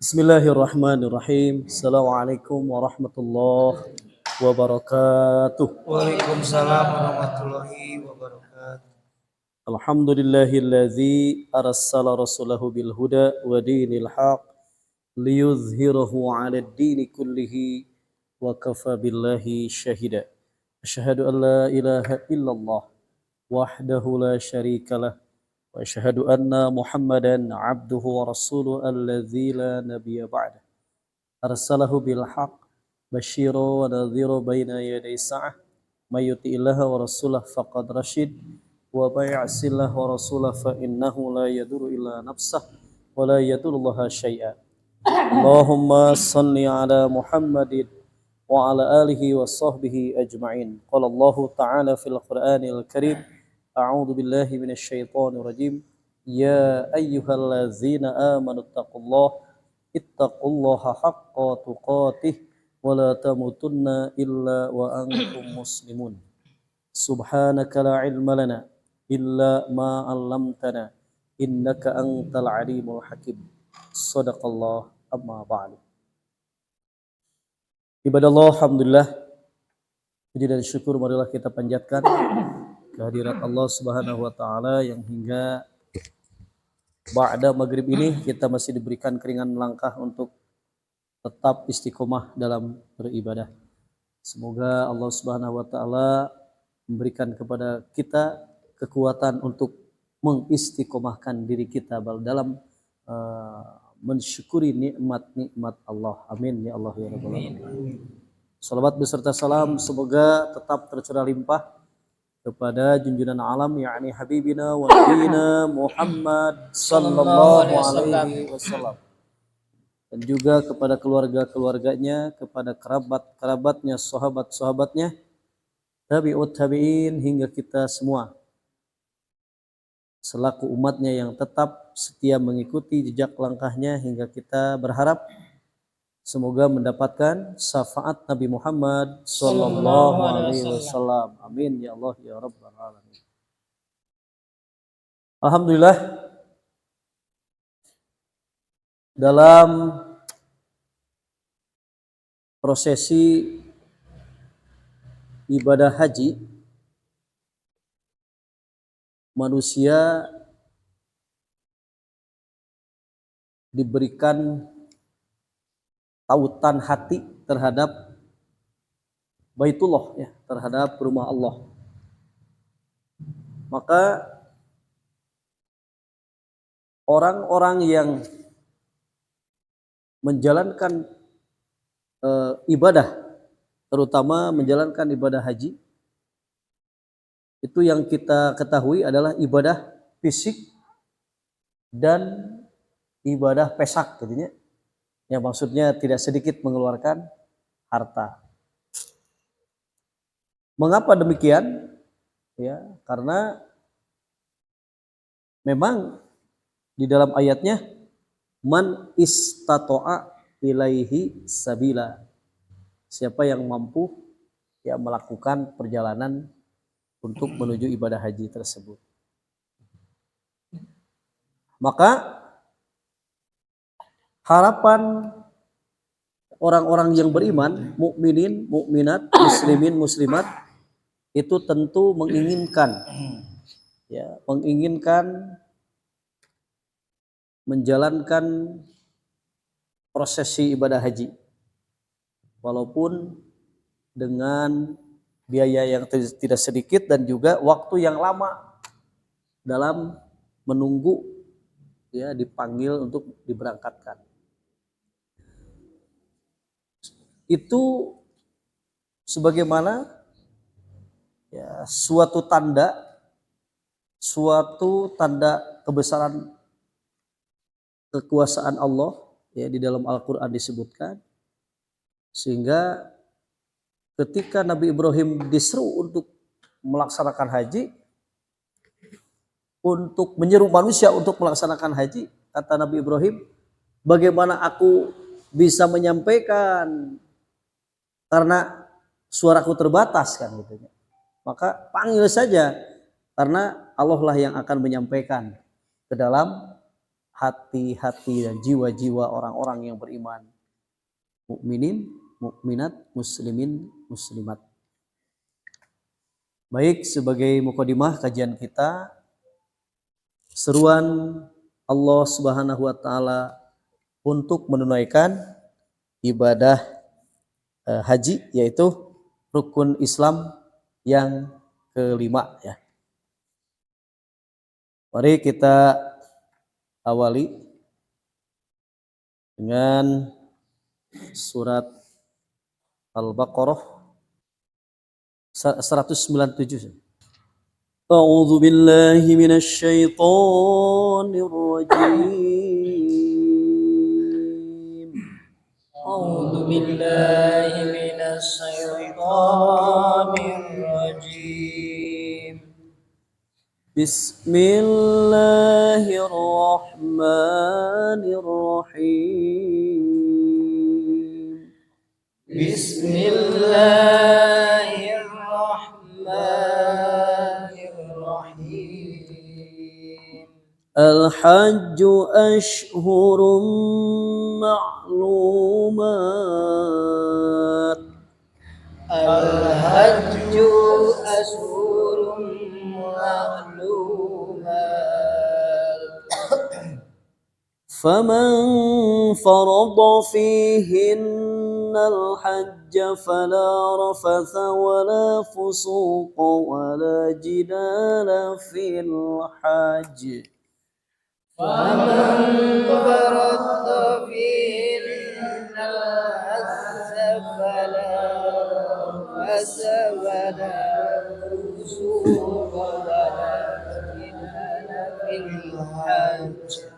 Bismillahirrahmanirrahim. Assalamualaikum warahmatullahi wabarakatuh. Waalaikumsalam warahmatullahi wabarakatuh. Alhamdulillahilladzi arsala rasulahu bil huda wa dinil haq liyuzhirahu 'alad dini kullihi wa kafa billahi syahida. Asyhadu an la ilaha illallah wahdahu la syarikalah wa asyhadu anna Muhammadan 'abduhu wa rasuluhu alladzi la nabiyya ba'dah. Arsalahu bil haqq basyira wa nadhira baina yaday sa'ah may yuti'illaha wa rasulahu faqad rasyid wa may ya'sillaha wa rasulahu fa innahu la yadurru illa nafsah wa la yadurullaha syai'a. Allahumma salli ala Muhammadin wa ala alihi wa sahbihi ajma'in. Qala Allah ta'ala fil Qur'anil Karim, a'udzu billahi minasy syaithanir rajim. Ya ayyuhallazina amanu ittaqullaha haqqa tuqatih wa la tamutunna illa wa antum muslimun. Subhanaka la ilma lana illa ma 'allamtana innaka antal alimul hakim. Shadaqallah, amma ba'du. Ibadah Allah, alhamdulillah, puji dan syukur marilah kita panjatkan kehadirat Allah Subhanahu wa taala yang hingga ba'da maghrib ini kita masih diberikan keringan langkah untuk tetap istiqomah dalam beribadah. Semoga Allah Subhanahu wa taala memberikan kepada kita kekuatan untuk mengistiqomahkan diri kita dalam mensyukuri nikmat-nikmat Allah. Amin ya Allah ya rabbal alamin. Salawat beserta salam semoga tetap tercurah limpah kepada junjungan alam yakni habibina wa nabiyina Muhammad sallallahu alaihi wasallam, dan juga kepada keluarga-keluarganya, kepada kerabat-kerabatnya, sahabat-sahabatnya, tabi'ut tabi'in hingga kita semua selaku umatnya yang tetap setia mengikuti jejak langkahnya hingga kita berharap semoga mendapatkan syafaat Nabi Muhammad sallallahu alaihi wasallam. Amin ya Allah ya rabbal alamin. Alhamdulillah, dalam prosesi ibadah haji manusia diberikan tautan hati terhadap Baitullah, ya, terhadap rumah Allah. Maka orang-orang yang menjalankan ibadah, terutama menjalankan ibadah haji, itu yang kita ketahui adalah ibadah fisik dan ibadah pesak, gitu ya. Yang maksudnya tidak sedikit mengeluarkan harta. Mengapa demikian? Ya, karena memang di dalam ayatnya man istata'a ilaihi sabila. Siapa yang mampu ya melakukan perjalanan untuk menuju ibadah haji tersebut. Maka harapan orang-orang yang beriman, mukminin, mukminat, muslimin, muslimat itu tentu menginginkan menjalankan prosesi ibadah haji walaupun dengan biaya yang tidak sedikit dan juga waktu yang lama dalam menunggu ya dipanggil untuk diberangkatkan. Itu sebagaimana ya suatu tanda kebesaran kekuasaan Allah ya di dalam Al-Qur'an disebutkan, sehingga ketika Nabi Ibrahim diseru untuk melaksanakan haji, untuk menyeru manusia untuk melaksanakan haji, kata Nabi Ibrahim, bagaimana aku bisa menyampaikan karena suaraku terbatas kan gitu. Maka panggil saja karena Allah lah yang akan menyampaikan ke dalam hati-hati dan jiwa-jiwa orang-orang yang beriman, mukminin, mukminat, muslimin, muslimat. Baik, sebagai mukadimah kajian kita, seruan Allah Subhanahu wa taala untuk menunaikan ibadah haji, yaitu rukun Islam yang kelima ya. Mari kita awali dengan surat Al-Baqarah 197. A'udzu billahi minasy syaithanir rajim. A'udzu billahi minasy syaithanir rajim. Bismillahirrahmanirrahim. Bismillahirrahmanirrahim. Al-hajju ashhurum ma'lumat. Al-hajju ashhurum ma'lumat. Faman farada fihinna al-hajja fala rafatha wala fusuqa wala jidala fil hajj. Faman farada fihinna al-hajja fala rafatha wala fusuqa wala jidala fil hajj.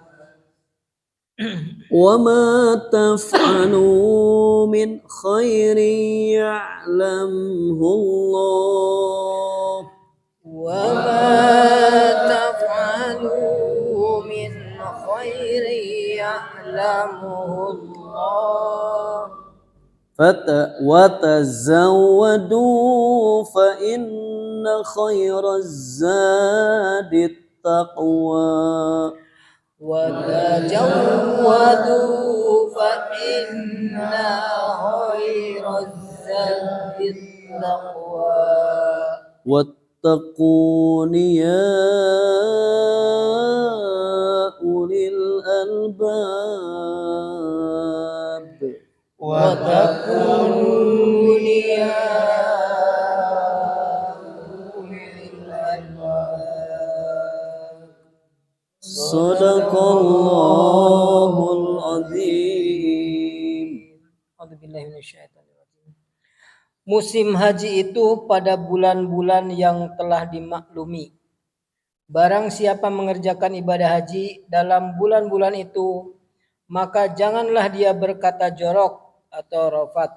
وما تفعلوا من خير يعلمه الله وما تفعلوا من خير يعلمه الله وتزودوا فإن خير الزاد التقوى وتجودوا فإن خير الزاد التقوى واتقون يا أولي الألباب وتقون يا أولي الألباب. Sadaqallahul azim. Musim haji itu pada bulan-bulan yang telah dimaklumi. Barang siapa mengerjakan ibadah haji dalam bulan-bulan itu, maka janganlah dia berkata jorok atau rafat,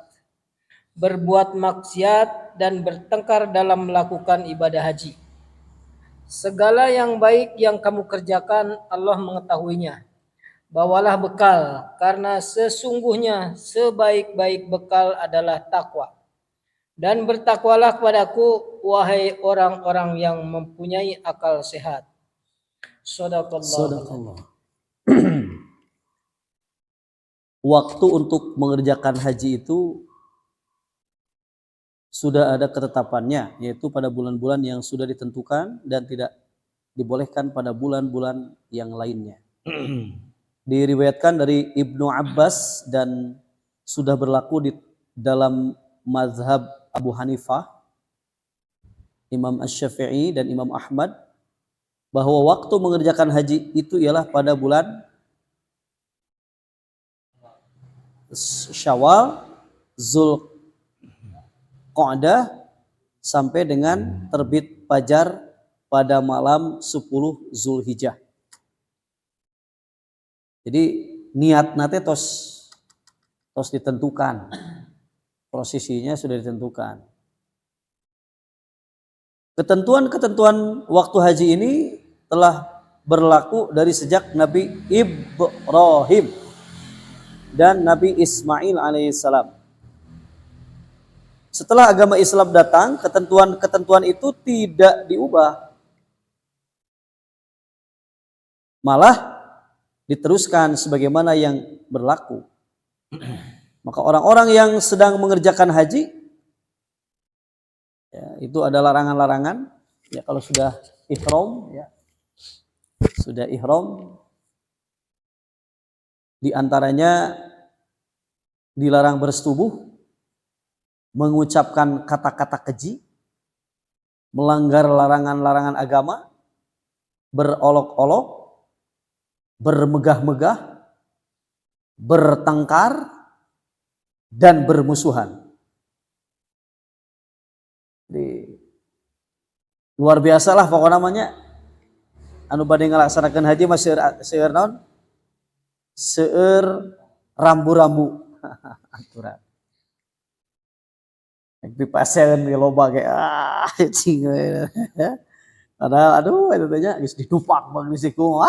berbuat maksiat dan bertengkar dalam melakukan ibadah haji. Segala yang baik yang kamu kerjakan Allah mengetahuinya. Bawalah bekal, karena sesungguhnya sebaik-baik bekal adalah takwa. Dan bertakwalah kepadaku, wahai orang-orang yang mempunyai akal sehat. Sadaqallah. Waktu untuk mengerjakan haji itu sudah ada ketetapannya, yaitu pada bulan-bulan yang sudah ditentukan dan tidak dibolehkan pada bulan-bulan yang lainnya. Diriwayatkan dari Ibnu Abbas dan sudah berlaku di dalam mazhab Abu Hanifah, Imam Asy-Syafi'i dan Imam Ahmad, bahwa waktu mengerjakan haji itu ialah pada bulan Syawal, Zulqa'dah sampai dengan terbit fajar pada malam 10 Zulhijjah. Jadi niat nate tos ditentukan. Posisinya sudah ditentukan. Ketentuan-ketentuan waktu haji ini telah berlaku dari sejak Nabi Ibrahim dan Nabi Ismail alaihissalam. Setelah agama Islam datang, ketentuan-ketentuan itu tidak diubah. Malah diteruskan sebagaimana yang berlaku. Maka orang-orang yang sedang mengerjakan haji, ya, itu ada larangan-larangan. Ya, kalau sudah ihram, ya, sudah ihram, di antaranya dilarang bersetubuh, mengucapkan kata-kata keji, melanggar larangan-larangan agama, berolok-olok, bermegah-megah, bertengkar, dan bermusuhan. Jadi, luar biasa lah pokoknya namanya. Anu bade ngalaksanakeun haji mah seueur naon? Seueur rambu-rambu. Aturan. Dipaseun di loba ge cing we. Padahal aduh eta teh nya geus didupak bang di siku.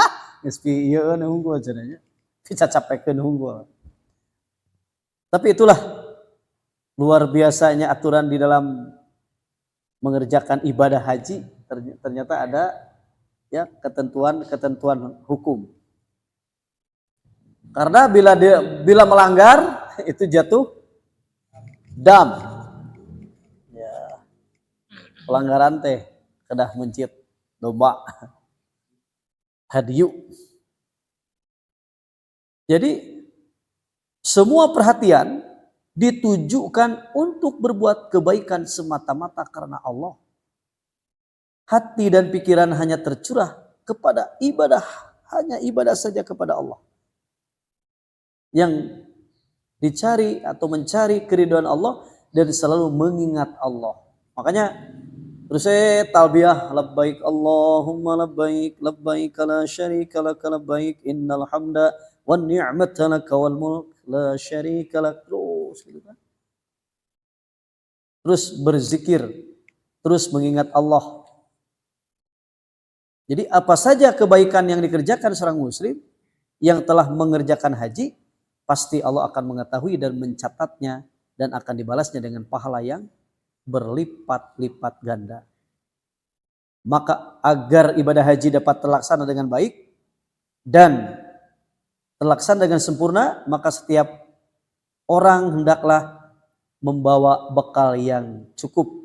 Geus pi ieu unggul cenah nya. Dicacapekeun unggul. Tapi itulah luar biasanya aturan di dalam mengerjakan ibadah haji. Ternyata ada ya ketentuan hukum. Karena bila melanggar itu jatuh dam. Ya. Pelanggaran teh kedah mencit domba. Hadiyu. Jadi semua perhatian ditujukan untuk berbuat kebaikan semata-mata karena Allah. Hati dan pikiran hanya tercurah kepada ibadah, hanya ibadah saja kepada Allah. Yang dicari atau mencari keridhaan Allah dan selalu mengingat Allah. Makanya terus talbiyah labbaik Allahumma labbaik labbaik la syarika lak labbaik innal hamda wan ni'mata lak wal mulk la syarika lak. Terus gitu kan. Terus berzikir, terus mengingat Allah. Jadi apa saja kebaikan yang dikerjakan seorang muslim yang telah mengerjakan haji, pasti Allah akan mengetahui dan mencatatnya dan akan dibalasnya dengan pahala yang berlipat-lipat ganda. Maka agar ibadah haji dapat terlaksana dengan baik dan terlaksana dengan sempurna, maka setiap orang hendaklah membawa bekal yang cukup.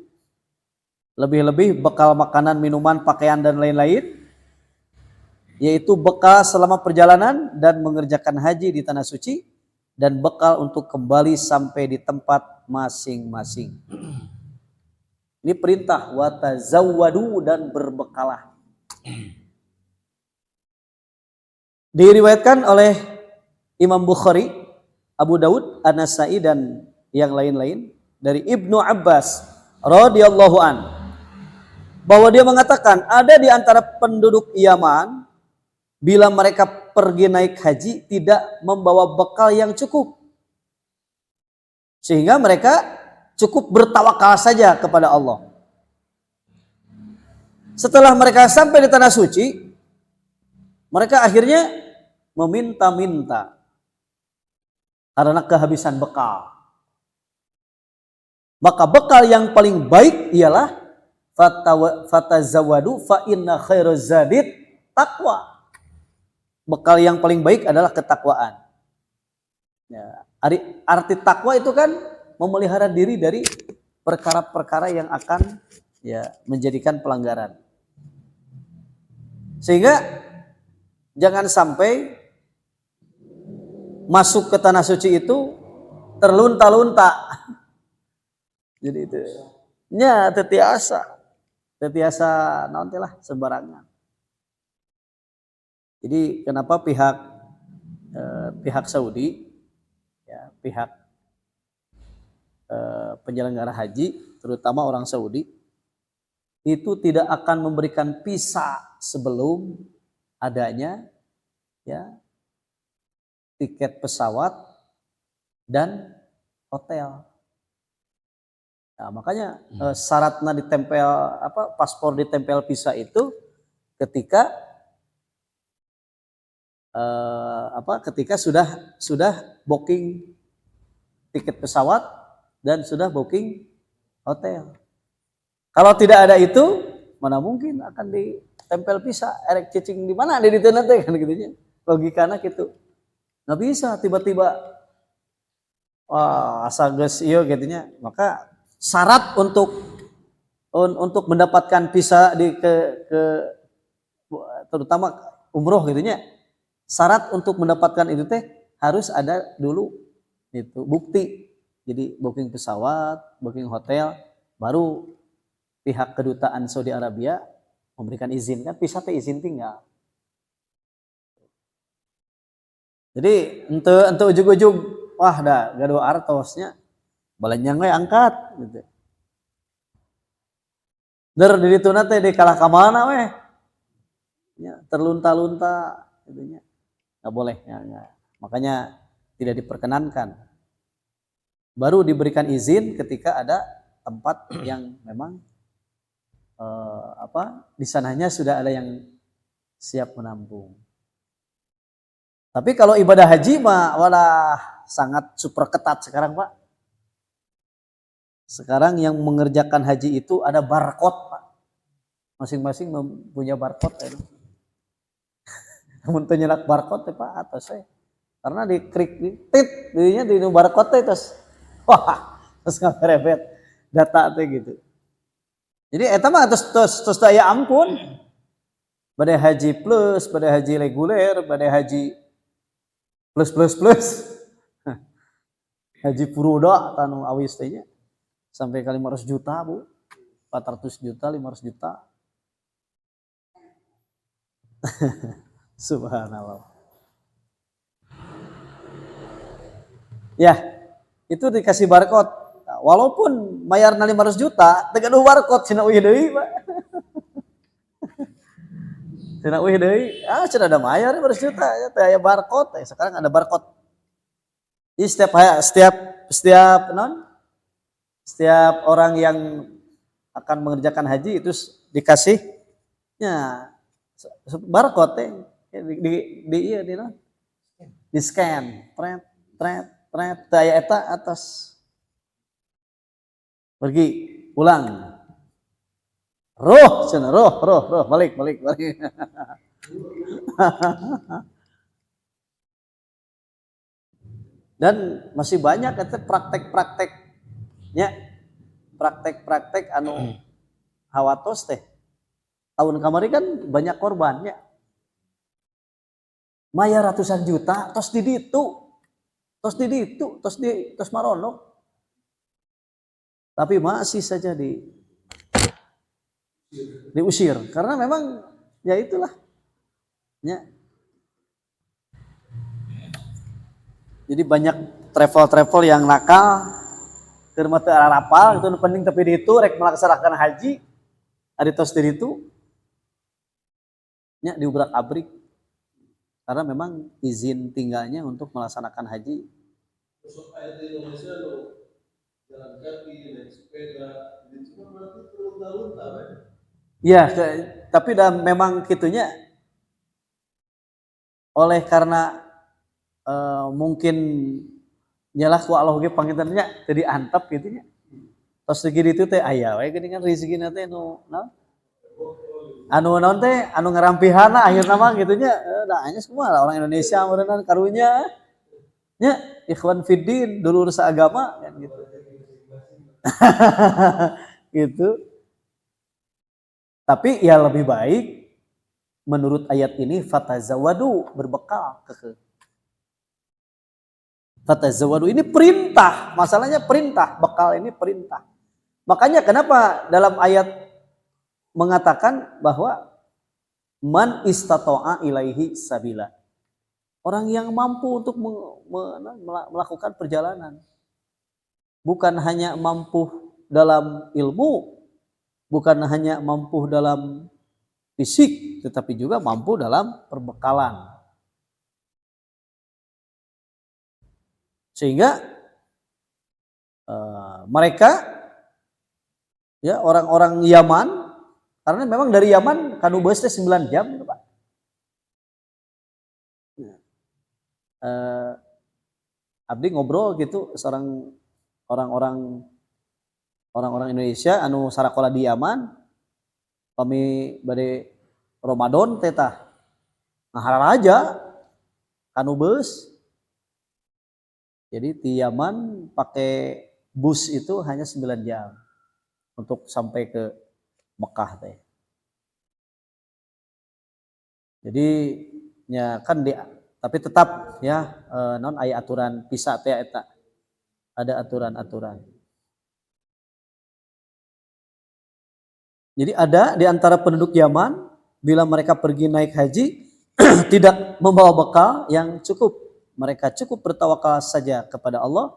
Lebih-lebih bekal makanan, minuman, pakaian dan lain-lain, yaitu bekal selama perjalanan dan mengerjakan haji di tanah suci, dan bekal untuk kembali sampai di tempat masing-masing. Ini perintah watazawwadu dan berbekalah. Diriwayatkan oleh Imam Bukhari, Abu Daud, An-Nasai dan yang lain-lain dari Ibnu Abbas radhiyallahu an, bahwa dia mengatakan ada di antara penduduk Yaman bila mereka pergi naik haji tidak membawa bekal yang cukup, sehingga mereka cukup bertawakal saja kepada Allah. Setelah mereka sampai di tanah suci, mereka akhirnya meminta-minta karena kehabisan bekal. Maka bekal yang paling baik ialah fatazawwadu fa inna khairaz zadid taqwa. Bekal yang paling baik adalah ketakwaan. Ya, arti takwa itu kan memelihara diri dari perkara-perkara yang akan ya menjadikan pelanggaran. Sehingga jangan sampai masuk ke tanah suci itu terlunta-lunta. Jadi itu nya tetiasa naon teh lah sembarangan. Jadi kenapa pihak Saudi, ya, pihak penyelenggara haji, terutama orang Saudi, itu tidak akan memberikan visa sebelum adanya ya tiket pesawat dan hotel. Nah, makanya syaratnya ditempel paspor ditempel visa itu ketika ketika sudah booking tiket pesawat dan sudah booking hotel. Kalau tidak ada itu, mana mungkin akan ditempel visa, erek cicing di mana di dieu teh kan gitu nya. logikana gitu. Nggak bisa tiba-tiba asa geus ieu gitunya. Maka syarat untuk mendapatkan visa ke terutama umroh gitunya. Syarat untuk mendapatkan itu teh harus ada dulu itu bukti. Jadi booking pesawat, booking hotel, baru pihak kedutaan Saudi Arabia memberikan izin, kan visa teh izin tinggal. Jadi ente ujug-ujug wah dah gaduh artosnya balanyang we angkat gitu. Di ditu teh dikalah ka mana we? Ya, terlunta-lunta gitunya. Enggak boleh ya. Makanya tidak diperkenankan. Baru diberikan izin ketika ada tempat yang memang di sananya sudah ada yang siap menampung. Tapi kalau ibadah haji mah walah sangat super ketat sekarang, Pak. Sekarang yang mengerjakan haji itu ada barcode, Pak. Masing-masing punya barcode ya. Namun nyerak barcode Pak atas saya. Karena diklik tit dirinya di barcode terus wah, terus ngaberebet data teh gitu. Jadi eta mah terus daya ampun. Badai haji plus, badai haji reguler, badai haji plus. Haji furuda tanu awis teh nya. Sampai ke 500 juta, Bu. 400 juta, 500 juta. Subhanallah. Ya, itu dikasih barcode. Nah, walaupun bayar 500 juta, tegaduh barcode cenah euy deui, Pak. Cenah euy deui. Cenah ada bayar 500 juta, ya teh aya barcode. Sekarang ada barcode. Jadi setiap orang yang akan mengerjakan haji itu dikasihnya barcode di scan, tret daya eta atas pergi pulang roh balik dan masih banyak itu praktek anu hawatos teh tahun kemarin kan banyak korbannya maya ratusan juta tos maronok tapi masih saja diusir karena memang ya itulah ya. Jadi banyak travel yang nakal keur mah teu ararapal itu penting tapi di itu rek melaksanakan haji ari tos di itu nya diubrak-abrik karena memang izin tinggalnya untuk melaksanakan haji. Besok ayat di Indonesia lo jalan kaki, naik sepeda, itu cuma berarti terlunta-lunta, kan? Iya, tapi memang kitunya oleh karena mungkin nyalah ku Allah ge pangintennya teu diantep kitu nya. Tos segini itu teh aya we geuning kan rezekina teh anu naon teh anu ngarampihana akhirna mah kitu nya da anya semua orang Indonesia meureunna karunya nya ikhwan fiddin dulur seagama kan gitu. Gitu. Tapi ya lebih baik menurut ayat ini fatazawadu berbekal fatazawadu ini perintah, masalahnya perintah, bekal ini perintah. Makanya kenapa dalam ayat mengatakan bahwa man istata'a ilaihi sabila. Orang yang mampu untuk melakukan perjalanan. Bukan hanya mampu dalam ilmu, bukan hanya mampu dalam fisik, tetapi juga mampu dalam perbekalan. Sehingga mereka ya orang-orang Yaman karena memang dari Yaman kanu beus teh 9 jam gitu, Pak. Abdi ngobrol gitu seorang orang-orang Indonesia anu sarakola di Yaman kami bade Ramadan teh tah ngahara aja kanu bus. Jadi di Yaman pakai bus itu hanya 9 jam untuk sampai ke Mekah teh. Jadi ya kan tapi tetap ya non aya aturan pisah teh eta. Ada aturan-aturan. Jadi ada di antara penduduk Yaman bila mereka pergi naik haji tidak membawa bekal yang cukup. Mereka cukup bertawakal saja kepada Allah.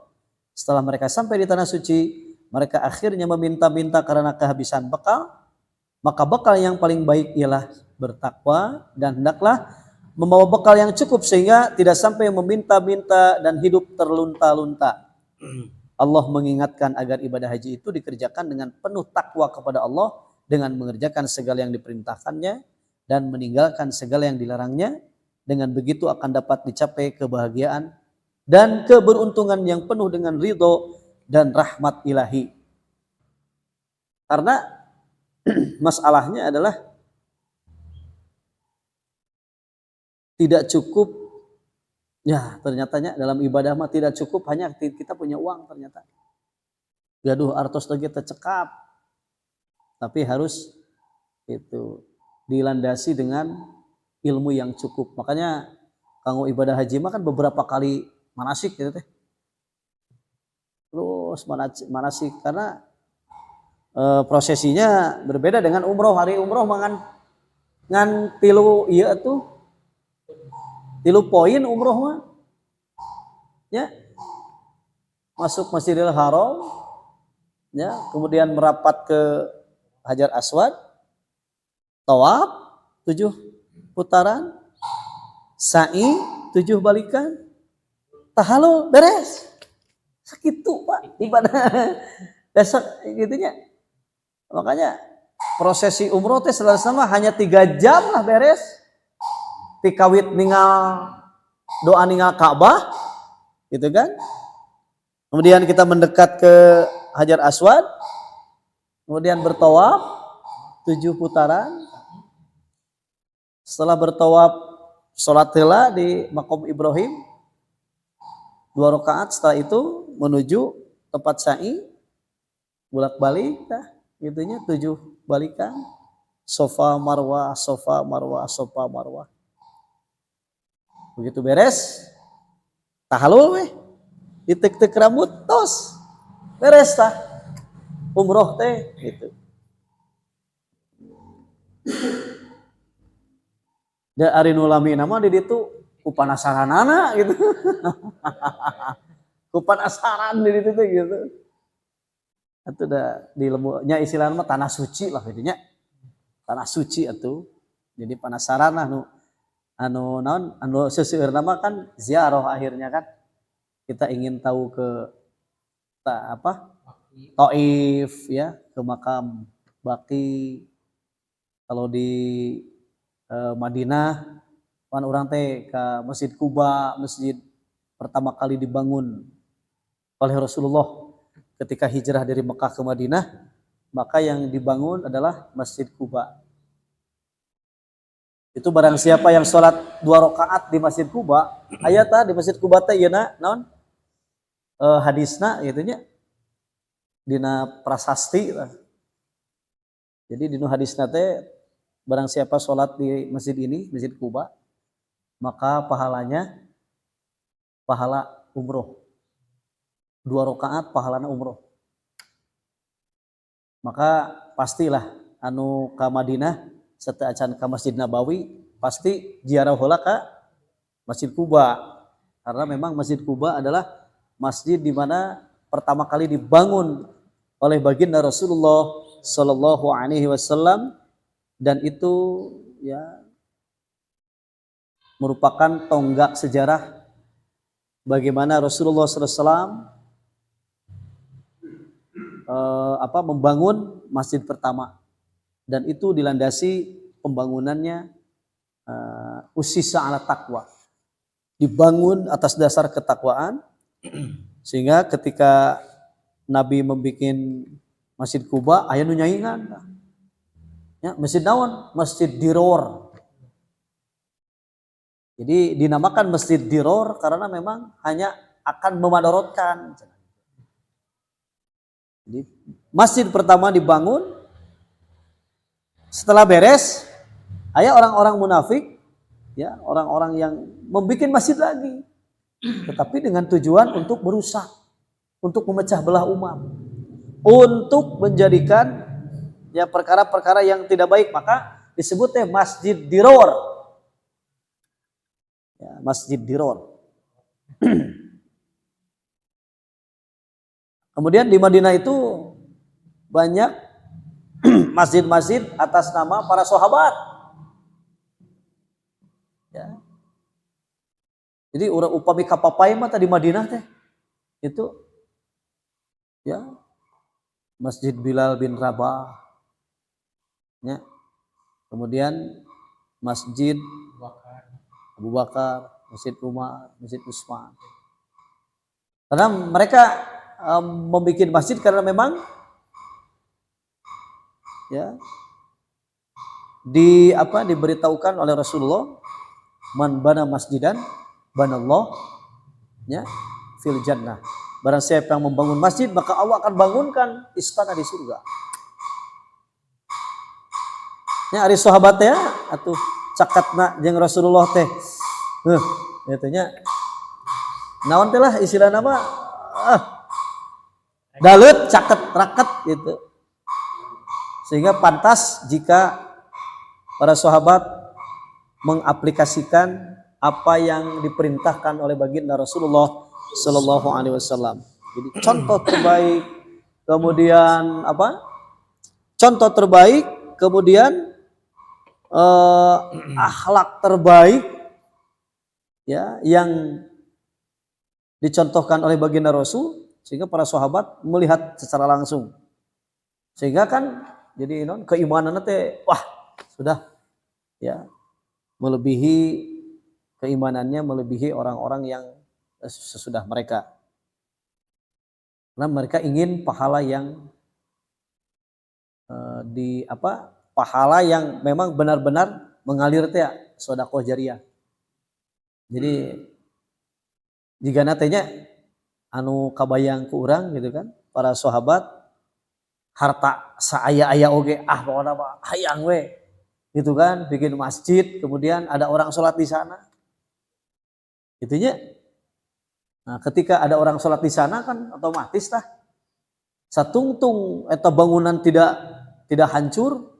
Setelah mereka sampai di tanah suci, mereka akhirnya meminta-minta karena kehabisan bekal. Maka bekal yang paling baik ialah bertakwa dan hendaklah membawa bekal yang cukup sehingga tidak sampai meminta-minta dan hidup terlunta-lunta. Allah mengingatkan agar ibadah haji itu dikerjakan dengan penuh takwa kepada Allah dengan mengerjakan segala yang diperintahkannya dan meninggalkan segala yang dilarangnya. Dengan begitu akan dapat dicapai kebahagiaan dan keberuntungan yang penuh dengan ridho dan rahmat ilahi. Karena masalahnya adalah tidak cukup, ya ternyatanya dalam ibadah mah tidak cukup hanya kita punya uang ternyata. Gaduh artos lagi tercekap, tapi harus itu dilandasi dengan ilmu yang cukup. Makanya kanggo ibadah haji mah kan beberapa kali manasik gitu teh. Terus manasik karena prosesinya berbeda dengan umroh. Hari umroh mangan ngan tilu ieu tuh. Tilu poin umroh mah. Ya. Masuk Masjidil Haram. Ya, kemudian merapat ke Hajar Aswad. Tawaf 7 putaran, sa'i 7 balikan, tahalul beres. Sakitu Pak ibadah dasar gitunya. Makanya prosesi umroh teh selama hanya 3 jam lah beres. Tikawit ningal doa ningal Ka'bah gitu kan. Kemudian kita mendekat ke Hajar Aswad, kemudian bertawaf 7 putaran. Setelah bertawaf sholat heula di Maqam Ibrahim 2 rakaat, setelah itu menuju tempat sa'i bolak-balik dah gitunya 7 balikan Safa Marwah Safa Marwah Safa Marwah. Begitu beres tahalul weh ditek-tek rambut tos beres tah umroh teh gitu. Da ari nu lamina mah di ditu ku panasaranana gitu. Ku penasaran di ditu teh gitu. Atuh da di lembunya istilahna mah tanah suci lah gitu nya. Tanah suci atuh. Jadi penasaran lah anu naon anu seuseurna mah kan ziarah akhirnya kan. Kita ingin tahu ke Taif ya, ke makam Baqi. Kalau di Madinah kan orang teh ke Masjid Kuba, masjid pertama kali dibangun oleh Rasulullah ketika hijrah dari Mekah ke Madinah, maka yang dibangun adalah Masjid Kuba. Itu barang siapa yang sholat 2 rakaat di Masjid Kuba, ayat di Masjid Kuba teh ieu naon hadisna gitu nya dina prasasti lah. Jadi dina hadisna teh barang siapa sholat di masjid ini, Masjid Kuba, maka pahalanya pahala umroh. 2 rakaat pahalana umroh. Maka pastilah anu ka Madinah serta acan ka Masjid Nabawi pasti ziarah heula ka Masjid Kuba. Karena memang Masjid Kuba adalah masjid di mana pertama kali dibangun oleh baginda Rasulullah sallallahu alaihi wasallam. Dan itu ya merupakan tonggak sejarah bagaimana Rasulullah SAW membangun masjid pertama, dan itu dilandasi pembangunannya usisa ala taqwa, dibangun atas dasar ketakwaan, sehingga ketika Nabi membuat Masjid Kuba aya nu nyaingan. Ya, masjid naon? Masjid Diror. Jadi dinamakan masjid diror karena memang hanya akan memadorotkan. Jadi masjid pertama dibangun, setelah beres, ada orang-orang munafik, ya orang-orang yang membuat masjid lagi, tetapi dengan tujuan untuk merusak, untuk memecah belah umat, untuk menjadikan ya perkara-perkara yang tidak baik, maka disebutnya masjid diror. Ya, masjid diror. Kemudian di Madinah itu banyak masjid-masjid atas nama para sahabat. Ya. Jadi urang upami kapapai mah di Madinah teh itu ya Masjid Bilal bin Rabah. Ya. Kemudian Masjid Abu Bakar, Masjid Umar, Masjid Utsman. Karena mereka membuat masjid karena memang ya diberitahukan oleh Rasulullah, man bana masjidan banallah ya fil jannah. Barang siapa yang membangun masjid, maka Allah akan bangunkan istana di surga. Ya ari sahabat ya atuh cakatna jeung Rasulullah teh. Nya naon teh lah istilah nama dalut caket raket gitu, sehingga pantas jika para sahabat mengaplikasikan apa yang diperintahkan oleh baginda Rasulullah Sallallahu Alaihi Wasallam. Jadi contoh terbaik, kemudian contoh terbaik, kemudian akhlak terbaik ya yang dicontohkan oleh baginda Rasul, sehingga para sahabat melihat secara langsung, sehingga kan jadi keimanan teh wah sudah ya melebihi keimanannya, melebihi orang-orang yang sesudah mereka, karena mereka ingin pahala yang pahala yang memang benar-benar mengalir teh sedekah jariyah. Jadi jika natenya anu kabayang ku urang gitu kan, para sahabat harta saaya-aya oge pokona mah hayang we gitu kan, bikin masjid, kemudian ada orang sholat di sana gitunya. Nah ketika ada orang sholat di sana kan otomatis tah satungtung eta bangunan tidak hancur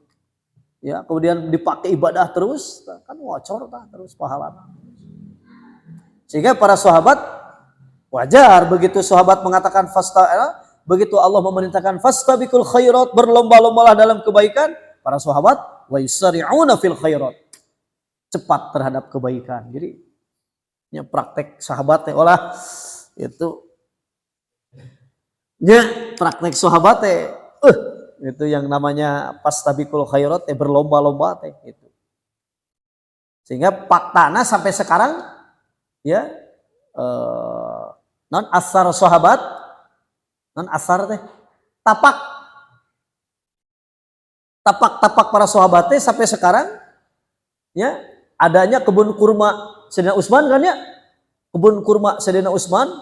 ya, kemudian dipakai ibadah terus kan ngocor tah terus pahalana. Sehingga para sahabat wajar begitu sahabat mengatakan begitu Allah memerintahkan fastabiqul khairat, berlomba-lombalah dalam kebaikan, para sahabat wa yusari'una fil khairat, cepat terhadap kebaikan. Jadi nya praktek sahabat teh olah itu nya praktek sahabat teh itu yang namanya fastabiqul khairat berlomba-lomba teh gitu. Sehingga faktana sampai sekarang ya non asar sahabat, non asar teh tapak para sahabat teh sampai sekarang ya adanya kebun kurma Sayyidina Utsman kan ya, kebun kurma Sayyidina Utsman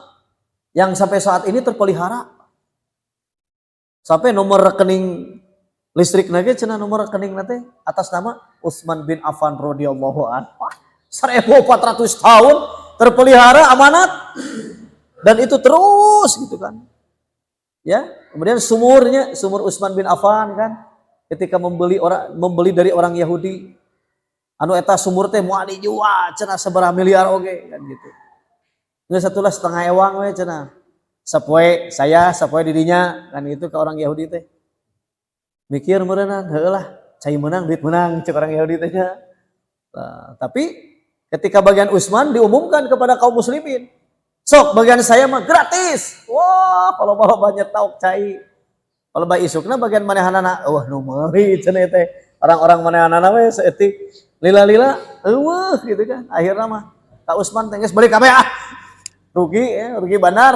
yang sampai saat ini terpelihara, sampai nomor rekening listrik nage cenah nomor rekening nate atas nama Utsman bin Affan radhiyallahu anhu. 1400 tahun terpelihara amanat, dan itu terus gitu kan ya. Kemudian sumur Utsman bin Affan kan ketika membeli dari orang Yahudi, anu eta sumur teh moal dijual cenah sabaraha miliar oge kan gitu. Geus satulah setengah ewang we cenah. Sapoe didinya kan itu ke orang Yahudi teh. Mikir meureunna heulah cai menang duit menang cek orang Yahudi teh nya. Tapi ketika bagian Utsman diumumkan kepada kaum muslimin, sok bagian saya mah gratis. Wah, kalau banyak tauk cai. Kalau bae isukna bagian manehanana, wah nu meuli cenah teh. Orang-orang manehanana we saeutik lila-lila eueuh gitu kan. Akhirna mah Kak Utsman teh geus balik kabeh rugi bandar.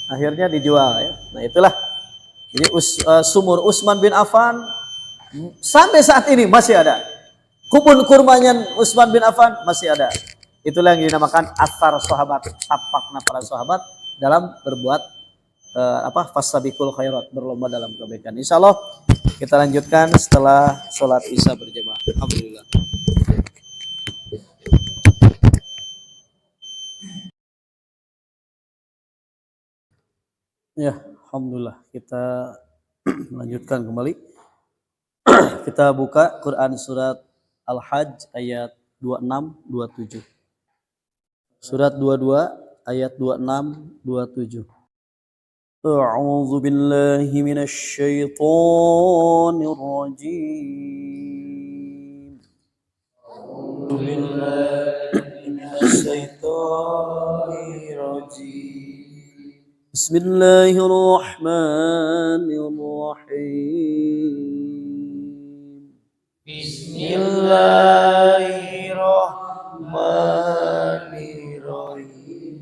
Akhirnya dijual ya. Nah itulah. Jadi sumur Utsman bin Affan sampai saat ini masih ada. Kebun kurmanya Utsman bin Affan masih ada. Itulah yang dinamakan athar sahabat, tapakna para sahabat dalam berbuat fasabiqul khairat, berlomba dalam kebaikan. Insyaallah kita lanjutkan setelah sholat Isya berjamaah. Alhamdulillah. Ya, alhamdulillah kita lanjutkan kembali. Kita buka Quran surat Al-Hajj ayat 26 27. Surat 22 ayat 26 27. A'udzu billahi minasy syaithanir rajim. A'udzu billahi minasy syaithanir rajim. Bismillahirrahmanirrahim. Bismillahirrahmanirrahim.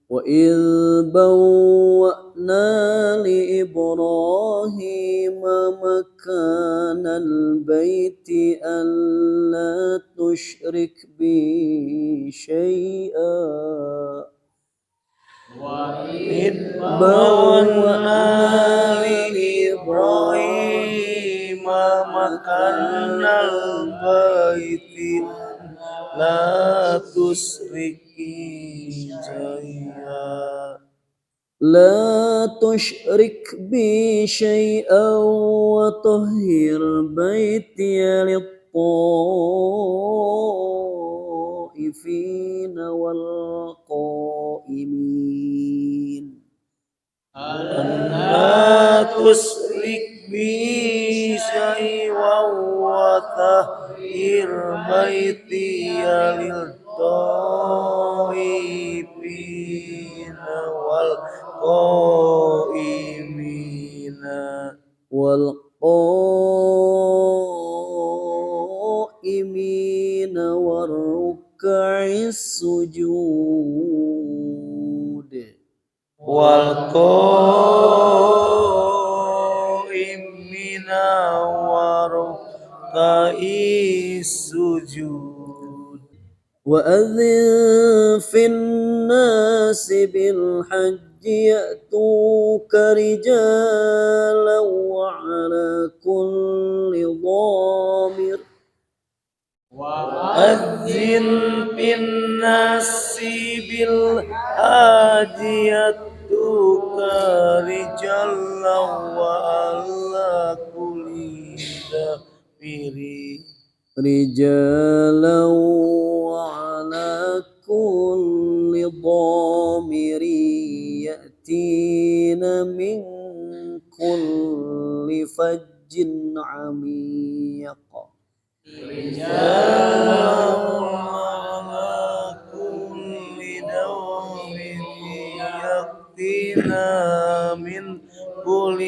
Wa idh bawwa'na li Ibrahim makanal baiti alla tusyrik bi syai'a. Wa idh bawwa'na li Ibrahim makanal baiti la tusyrik bi syai'a. La tusyrik bi syai'a wa tahhir baitiya lit-ta'ifina wal qa'imin. La tusyrik bi syai'a wa tahhir baitiya lit-ta'ifina wal qaimina warruk'is sujud warruk'is sujud. وأذن في الناس بالحج يأتوك رجالا وعلى كل ضامر وأذن في الناس بالحج يأتوك رجالا وعلى كل ضامر رجالا وعلى كل ضامر يأتين من كل فج عميق رجالا وعلى كل ضامر يأتين من كل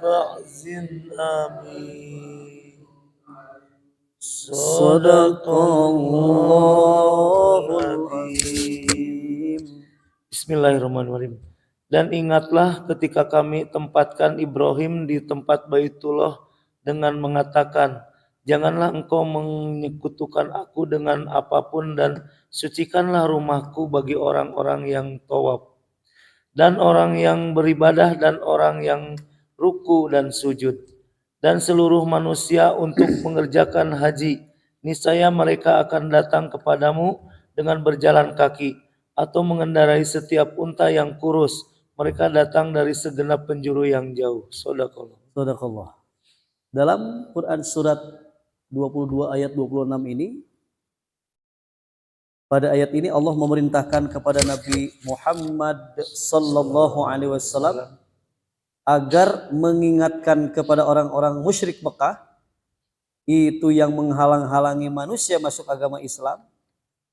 فج عميق. Sadaqallahul azim. Bismillahirrahmanirrahim. Dan ingatlah ketika kami tempatkan Ibrahim di tempat Baitullah dengan mengatakan, janganlah engkau menyekutukan aku dengan apapun dan sucikanlah rumahku bagi orang-orang yang tawaf dan orang yang beribadah dan orang yang ruku dan sujud dan seluruh manusia untuk mengerjakan haji. Niscaya mereka akan datang kepadamu dengan berjalan kaki atau mengendarai setiap unta yang kurus. Mereka datang dari segenap penjuru yang jauh. Shadaqallah. Dalam Quran surat 22 ayat 26 ini, pada ayat ini Allah memerintahkan kepada Nabi Muhammad sallallahu alaihi wasallam agar mengingatkan kepada orang-orang musyrik Mekah itu yang menghalang-halangi manusia masuk agama Islam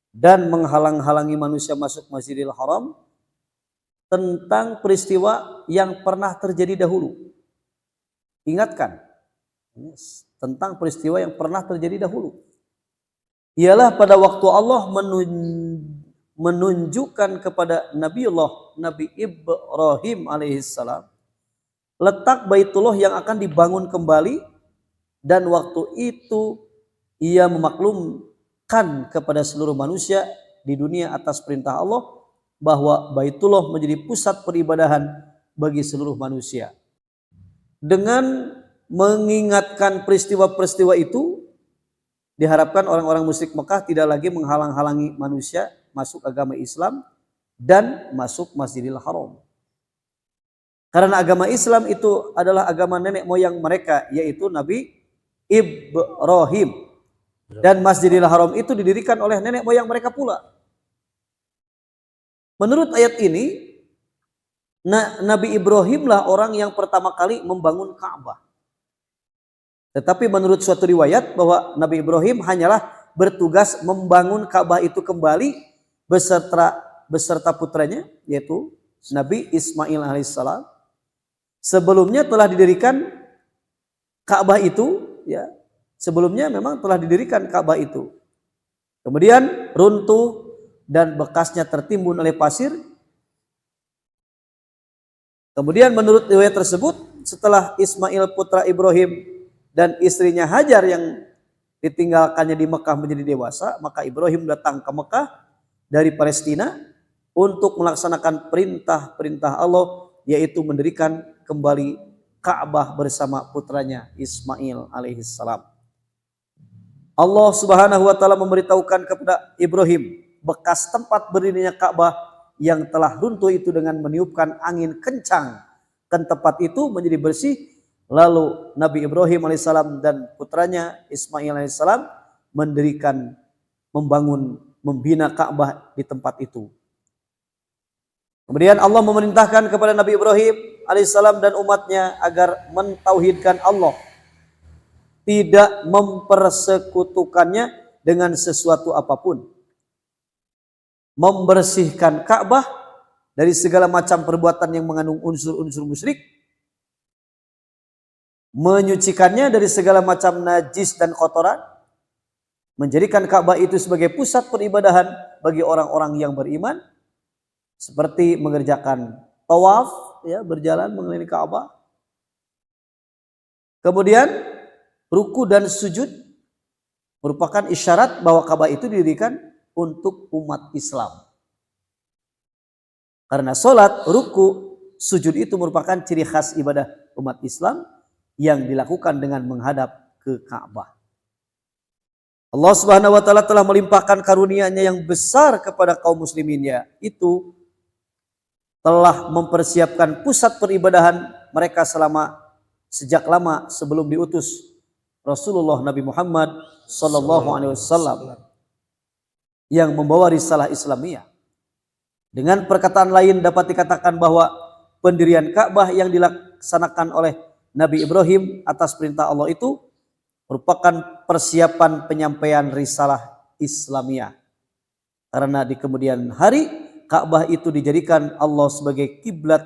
dan menghalang-halangi manusia masuk Masjidil Haram tentang peristiwa yang pernah terjadi dahulu. Ingatkan tentang peristiwa yang pernah terjadi dahulu. Ialah pada waktu Allah menunjukkan kepada Nabi Ibrahim alaihissalam letak Baitullah yang akan dibangun kembali, dan waktu itu ia memaklumkan kepada seluruh manusia di dunia atas perintah Allah bahwa Baitullah menjadi pusat peribadahan bagi seluruh manusia. Dengan mengingatkan peristiwa-peristiwa itu, diharapkan orang-orang musyrik Mekah tidak lagi menghalang-halangi manusia masuk agama Islam dan masuk Masjidil Haram. Karena agama Islam itu adalah agama nenek moyang mereka, yaitu Nabi Ibrahim. Dan Masjidil Haram itu didirikan oleh nenek moyang mereka pula. Menurut ayat ini, Nabi Ibrahim lah orang yang pertama kali membangun Ka'bah. Tetapi menurut suatu riwayat bahwa Nabi Ibrahim hanyalah bertugas membangun Ka'bah itu kembali beserta putranya, yaitu Nabi Ismail alaihissalam. Sebelumnya telah didirikan Ka'bah itu, ya. Sebelumnya memang telah didirikan Ka'bah itu. Kemudian runtuh dan bekasnya tertimbun oleh pasir. Kemudian menurut riwayat tersebut, setelah Ismail putra Ibrahim dan istrinya Hajar yang ditinggalkannya di Mekah menjadi dewasa, maka Ibrahim datang ke Mekah dari Palestina untuk melaksanakan perintah-perintah Allah, yaitu mendirikan kembali Ka'bah bersama putranya Ismail alaihissalam. Allah Subhanahu wa taala memberitahukan kepada Ibrahim bekas tempat berdirinya Ka'bah yang telah runtuh itu dengan meniupkan angin kencang, dan tempat itu menjadi bersih. Lalu Nabi Ibrahim alaihissalam dan putranya Ismail alaihissalam membina Ka'bah di tempat itu. Kemudian Allah memerintahkan kepada Nabi Ibrahim alaihissalam dan umatnya agar mentauhidkan Allah, tidak mempersekutukannya dengan sesuatu apapun, membersihkan Ka'bah dari segala macam perbuatan yang mengandung unsur-unsur musyrik, menyucikannya dari segala macam najis dan kotoran, menjadikan Ka'bah itu sebagai pusat peribadahan bagi orang-orang yang beriman, seperti mengerjakan tawaf, ya, berjalan mengelilingi Ka'bah. Kemudian ruku dan sujud merupakan isyarat bahwa Ka'bah itu didirikan untuk umat Islam. Karena sholat, ruku, sujud itu merupakan ciri khas ibadah umat Islam yang dilakukan dengan menghadap ke Ka'bah. Allah Subhanahu wa taala telah melimpahkan karunia-Nya yang besar kepada kaum musliminnya. Itu telah mempersiapkan pusat peribadahan mereka sejak lama sebelum diutus Rasulullah Nabi Muhammad sallallahu alaihi wasallam yang membawa risalah Islamiyah. Dengan perkataan lain dapat dikatakan bahwa pendirian Ka'bah yang dilaksanakan oleh Nabi Ibrahim atas perintah Allah itu merupakan persiapan penyampaian risalah Islamiyah. Karena di kemudian hari Ka'bah itu dijadikan Allah sebagai kiblat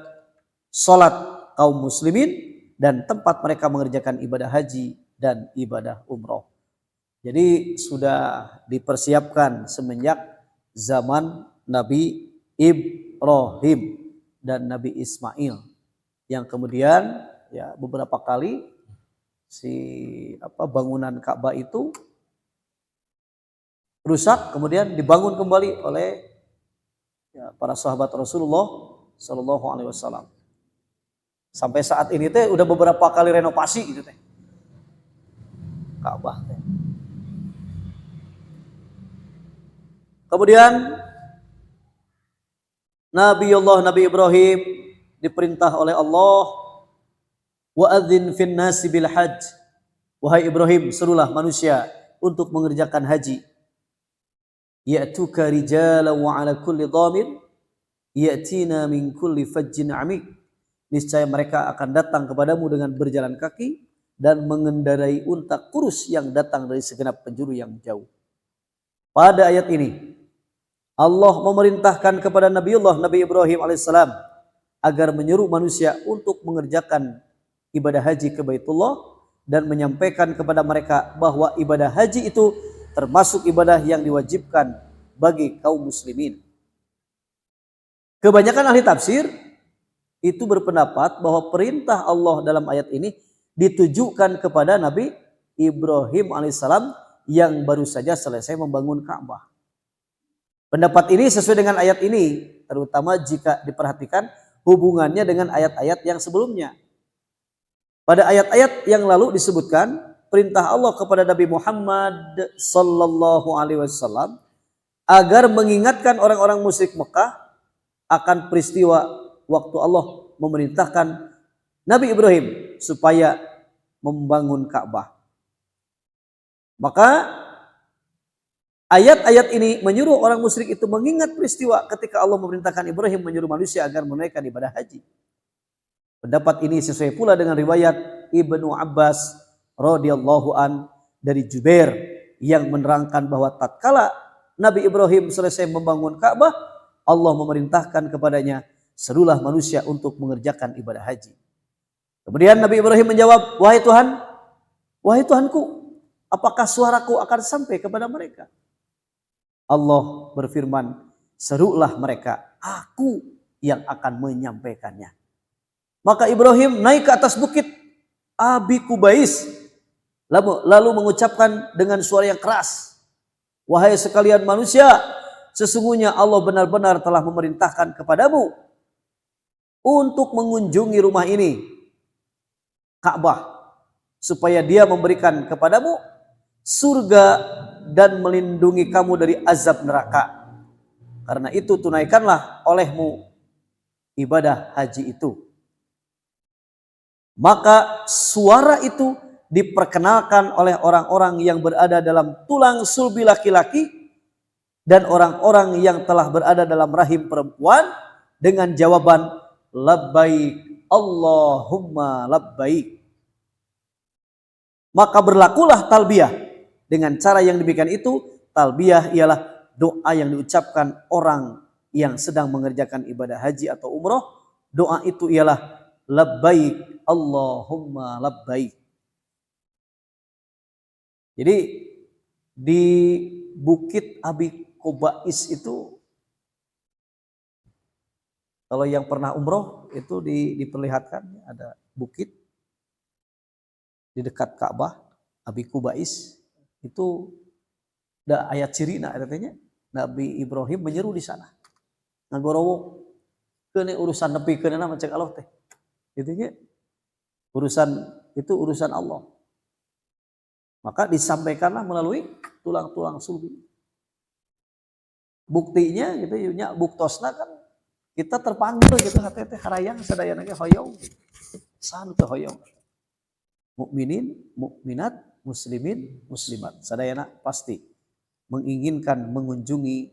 salat kaum muslimin dan tempat mereka mengerjakan ibadah haji dan ibadah umroh. Jadi sudah dipersiapkan semenjak zaman Nabi Ibrahim dan Nabi Ismail, yang kemudian ya beberapa kali bangunan Ka'bah itu rusak, kemudian dibangun kembali oleh para sahabat Rasulullah Sallallahu Alaihi Wasallam. Sampai saat ini teh udah beberapa kali renovasi gitu teh Ka'bah teh. Kemudian Nabi Ibrahim diperintah oleh Allah, wa adzin fin nasi bil hajj, wahai Ibrahim, serulah manusia untuk mengerjakan haji. Ya'tuka rijalan wa ala kulli dhamir ya'tina min kulli fajjin 'amik. Niscaya mereka akan datang kepadamu dengan berjalan kaki dan mengendarai unta kurus yang datang dari segenap penjuru yang jauh. Pada ayat ini Allah memerintahkan kepada Nabi Ibrahim alaihissalam agar menyeru manusia untuk mengerjakan ibadah haji ke Baitullah dan menyampaikan kepada mereka bahwa ibadah haji itu termasuk ibadah yang diwajibkan bagi kaum muslimin. Kebanyakan ahli tafsir itu berpendapat bahwa perintah Allah dalam ayat ini ditujukan kepada Nabi Ibrahim alaihissalam yang baru saja selesai membangun Ka'bah. Pendapat ini sesuai dengan ayat ini, terutama jika diperhatikan hubungannya dengan ayat-ayat yang sebelumnya. Pada ayat-ayat yang lalu disebutkan perintah Allah kepada Nabi Muhammad sallallahu alaihi wasallam agar mengingatkan orang-orang musyrik Mekah akan peristiwa waktu Allah memerintahkan Nabi Ibrahim supaya membangun Ka'bah. Maka ayat-ayat ini menyuruh orang musyrik itu mengingat peristiwa ketika Allah memerintahkan Ibrahim menyuruh manusia agar menunaikan ibadah haji. Pendapat ini sesuai pula dengan riwayat Ibnu Abbas radhiyallahu an dari Jubair yang menerangkan bahwa tatkala Nabi Ibrahim selesai membangun Ka'bah, Allah memerintahkan kepadanya, serulah manusia untuk mengerjakan ibadah haji. Kemudian Nabi Ibrahim menjawab, wahai Tuhanku, apakah suaraku akan sampai kepada mereka? Allah berfirman, serulah mereka, aku yang akan menyampaikannya. Maka Ibrahim naik ke atas bukit Abi Kubais, lalu mengucapkan dengan suara yang keras, wahai sekalian manusia, sesungguhnya Allah benar-benar telah memerintahkan kepadamu untuk mengunjungi rumah ini, Ka'bah, supaya dia memberikan kepadamu surga dan melindungi kamu dari azab neraka. Karena itu tunaikanlah olehmu ibadah haji itu. Maka suara itu diperkenalkan oleh orang-orang yang berada dalam tulang sulbi laki-laki dan orang-orang yang telah berada dalam rahim perempuan dengan jawaban labbaik Allahumma labbaik. Maka berlakulah talbiyah. Dengan cara yang demikian itu, talbiyah ialah doa yang diucapkan orang yang sedang mengerjakan ibadah haji atau umroh. Doa itu ialah labbaik Allahumma labbaik. Jadi di Bukit Abi Kubais itu, kalau yang pernah umroh itu diperlihatkan ada bukit di dekat Ka'bah, Abi Kubais. Itu ada ayat cirina artinya Nabi Ibrahim menyeru di sana. Ngagorowo kene urusan nepi kene nama cek Allah teh. Gitu nya. Urusan Allah. Maka disampaikanlah melalui tulang-tulang sulbi. Buktinya gitu nya buktosna kan kita terpanggil gitu teh harayang sadayana ge hoyong. San teh hoyong. Mukminin, mukminat, muslimin, muslimat. Sadayana pasti menginginkan mengunjungi.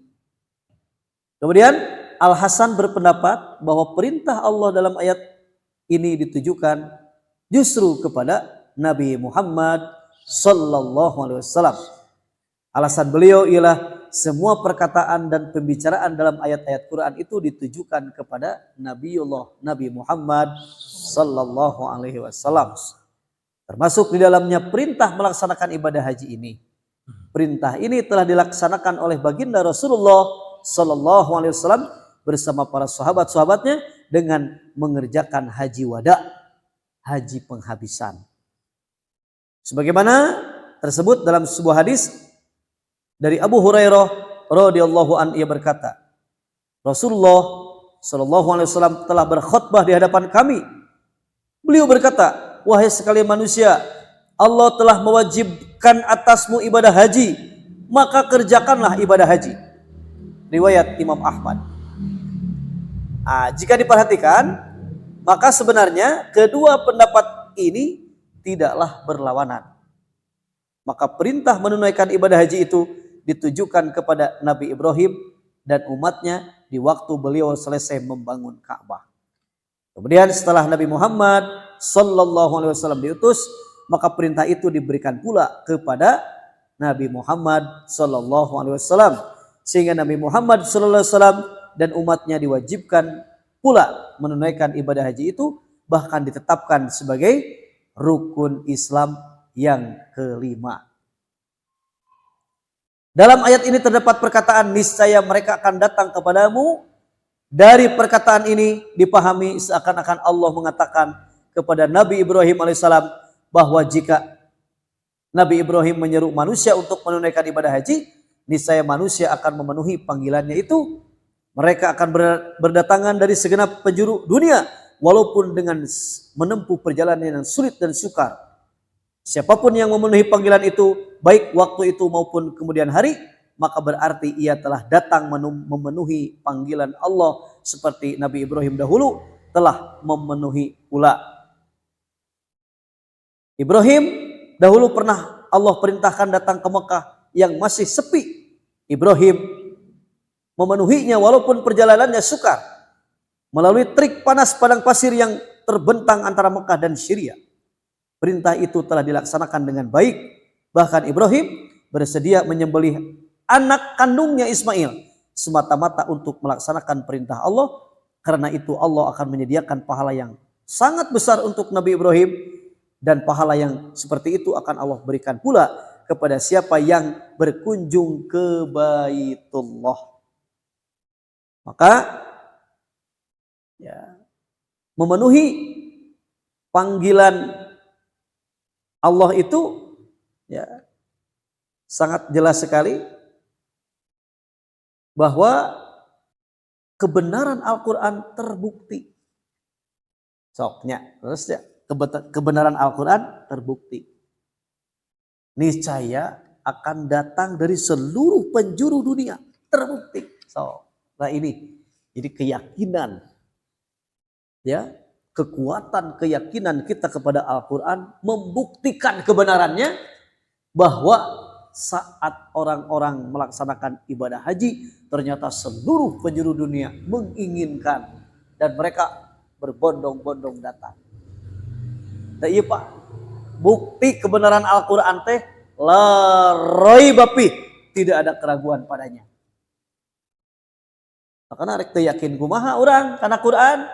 Kemudian Al-Hasan berpendapat bahwa perintah Allah dalam ayat ini ditujukan justru kepada Nabi Muhammad sallallahu alaihi wasallam. Alasan beliau ialah semua perkataan dan pembicaraan dalam ayat-ayat Quran itu ditujukan kepada Nabi Muhammad sallallahu alaihi wasallam. Termasuk di dalamnya perintah melaksanakan ibadah haji ini. Perintah ini telah dilaksanakan oleh baginda Rasulullah sallallahu alaihi wasallam bersama para sahabat-sahabatnya dengan mengerjakan haji wada, haji penghabisan. Sebagaimana tersebut dalam sebuah hadis dari Abu Hurairah radhiyallahu an, ia berkata, Rasulullah sallallahu alaihi wasallam telah berkhutbah di hadapan kami. Beliau berkata, wahai sekalian manusia, Allah telah mewajibkan atasmu ibadah haji, maka kerjakanlah ibadah haji. Riwayat Imam Ahmad. Jika diperhatikan, maka sebenarnya kedua pendapat ini tidaklah berlawanan. Maka perintah menunaikan ibadah haji itu ditujukan kepada Nabi Ibrahim dan umatnya di waktu beliau selesai membangun Ka'bah. Kemudian setelah Nabi Muhammad sallallahu alaihi wasallam diutus, maka perintah itu diberikan pula kepada Nabi Muhammad sallallahu alaihi wasallam, sehingga Nabi Muhammad sallallahu alaihi wasallam dan umatnya diwajibkan pula menunaikan ibadah haji itu, bahkan ditetapkan sebagai rukun Islam yang kelima. Dalam ayat ini terdapat perkataan niscaya mereka akan datang kepadamu. Dari perkataan ini dipahami seakan-akan Allah mengatakan kepada Nabi Ibrahim alaihissalam bahwa jika Nabi Ibrahim menyeru manusia untuk menunaikan ibadah haji, niscaya manusia akan memenuhi panggilannya itu. Mereka akan berdatangan dari segenap penjuru dunia, walaupun dengan menempuh perjalanan yang sulit dan sukar. Siapapun yang memenuhi panggilan itu, baik waktu itu maupun kemudian hari, maka berarti ia telah datang memenuhi panggilan Allah seperti Nabi Ibrahim dahulu telah memenuhi pula. Ibrahim dahulu pernah Allah perintahkan datang ke Mekah yang masih sepi. Ibrahim memenuhinya walaupun perjalanannya sukar, melalui trik panas padang pasir yang terbentang antara Mekah dan Syria. Perintah itu telah dilaksanakan dengan baik. Bahkan Ibrahim bersedia menyembelih anak kandungnya Ismail semata-mata untuk melaksanakan perintah Allah. Karena itu Allah akan menyediakan pahala yang sangat besar untuk Nabi Ibrahim, dan pahala yang seperti itu akan Allah berikan pula kepada siapa yang berkunjung ke Baitullah. Maka ya, memenuhi panggilan Allah itu ya sangat jelas sekali bahwa kebenaran Al-Quran terbukti. Soknya, terus ya, kebenaran Al-Quran terbukti. Niscaya akan datang dari seluruh penjuru dunia, terbukti. Nah ini, jadi keyakinan, ya, kekuatan keyakinan kita kepada Al-Quran membuktikan kebenarannya, bahwa saat orang-orang melaksanakan ibadah haji, ternyata seluruh penjuru dunia menginginkan dan mereka berbondong-bondong datang. Nah, iya Pak, bukti kebenaran Al-Quran teh la raiba fih, tidak ada keraguan padanya. Karena rek teu yakin kumaha urang kana Quran,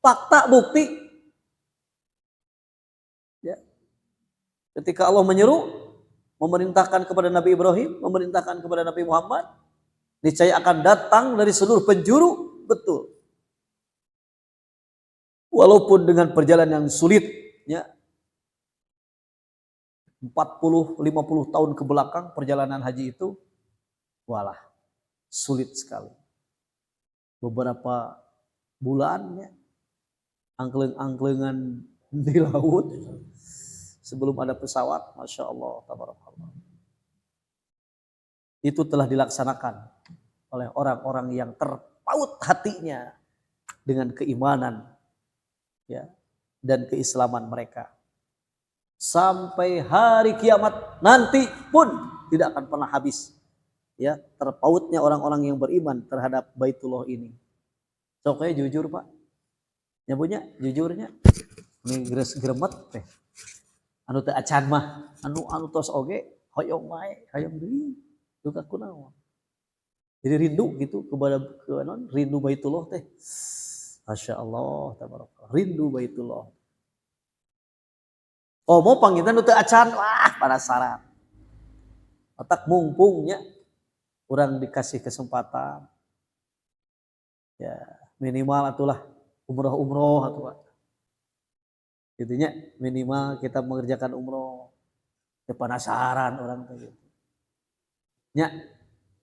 fakta bukti. Ya. Ketika Allah menyeru, memerintahkan kepada Nabi Ibrahim, memerintahkan kepada Nabi Muhammad, niscaya akan datang dari seluruh penjuru, betul. Walaupun dengan perjalanan yang sulit, ya, 40-50 tahun ke belakang perjalanan haji itu, walah, sulit sekali. Beberapa bulannya, angkleng-angklengan di laut, sebelum ada pesawat, Masya Allah, tabarakallah. Itu telah dilaksanakan oleh orang-orang yang terpaut hatinya dengan keimanan, ya, dan keislaman mereka. Sampai hari kiamat nanti pun tidak akan pernah habis, ya, terpautnya orang-orang yang beriman terhadap Baitullah ini. Soknya jujur Pak, nyabunya jujurnya, ini gremet teh. Anu teu acan mah, anu tos oge hoyong wae, hayang deui, duka kunaon. Jadi rindu gitu kepada rindu Baitullah teh. Masya Allah, tabarakallah, rindu Baitullah. Oh mau panggilan teu acan, wah penasaran. Otak mumpungnya, orang dikasih kesempatan. Ya minimal atulah umroh atuh Pak. Intinya minimal kita mengerjakan umroh. Ya penasaran orang tuh gitu. Nya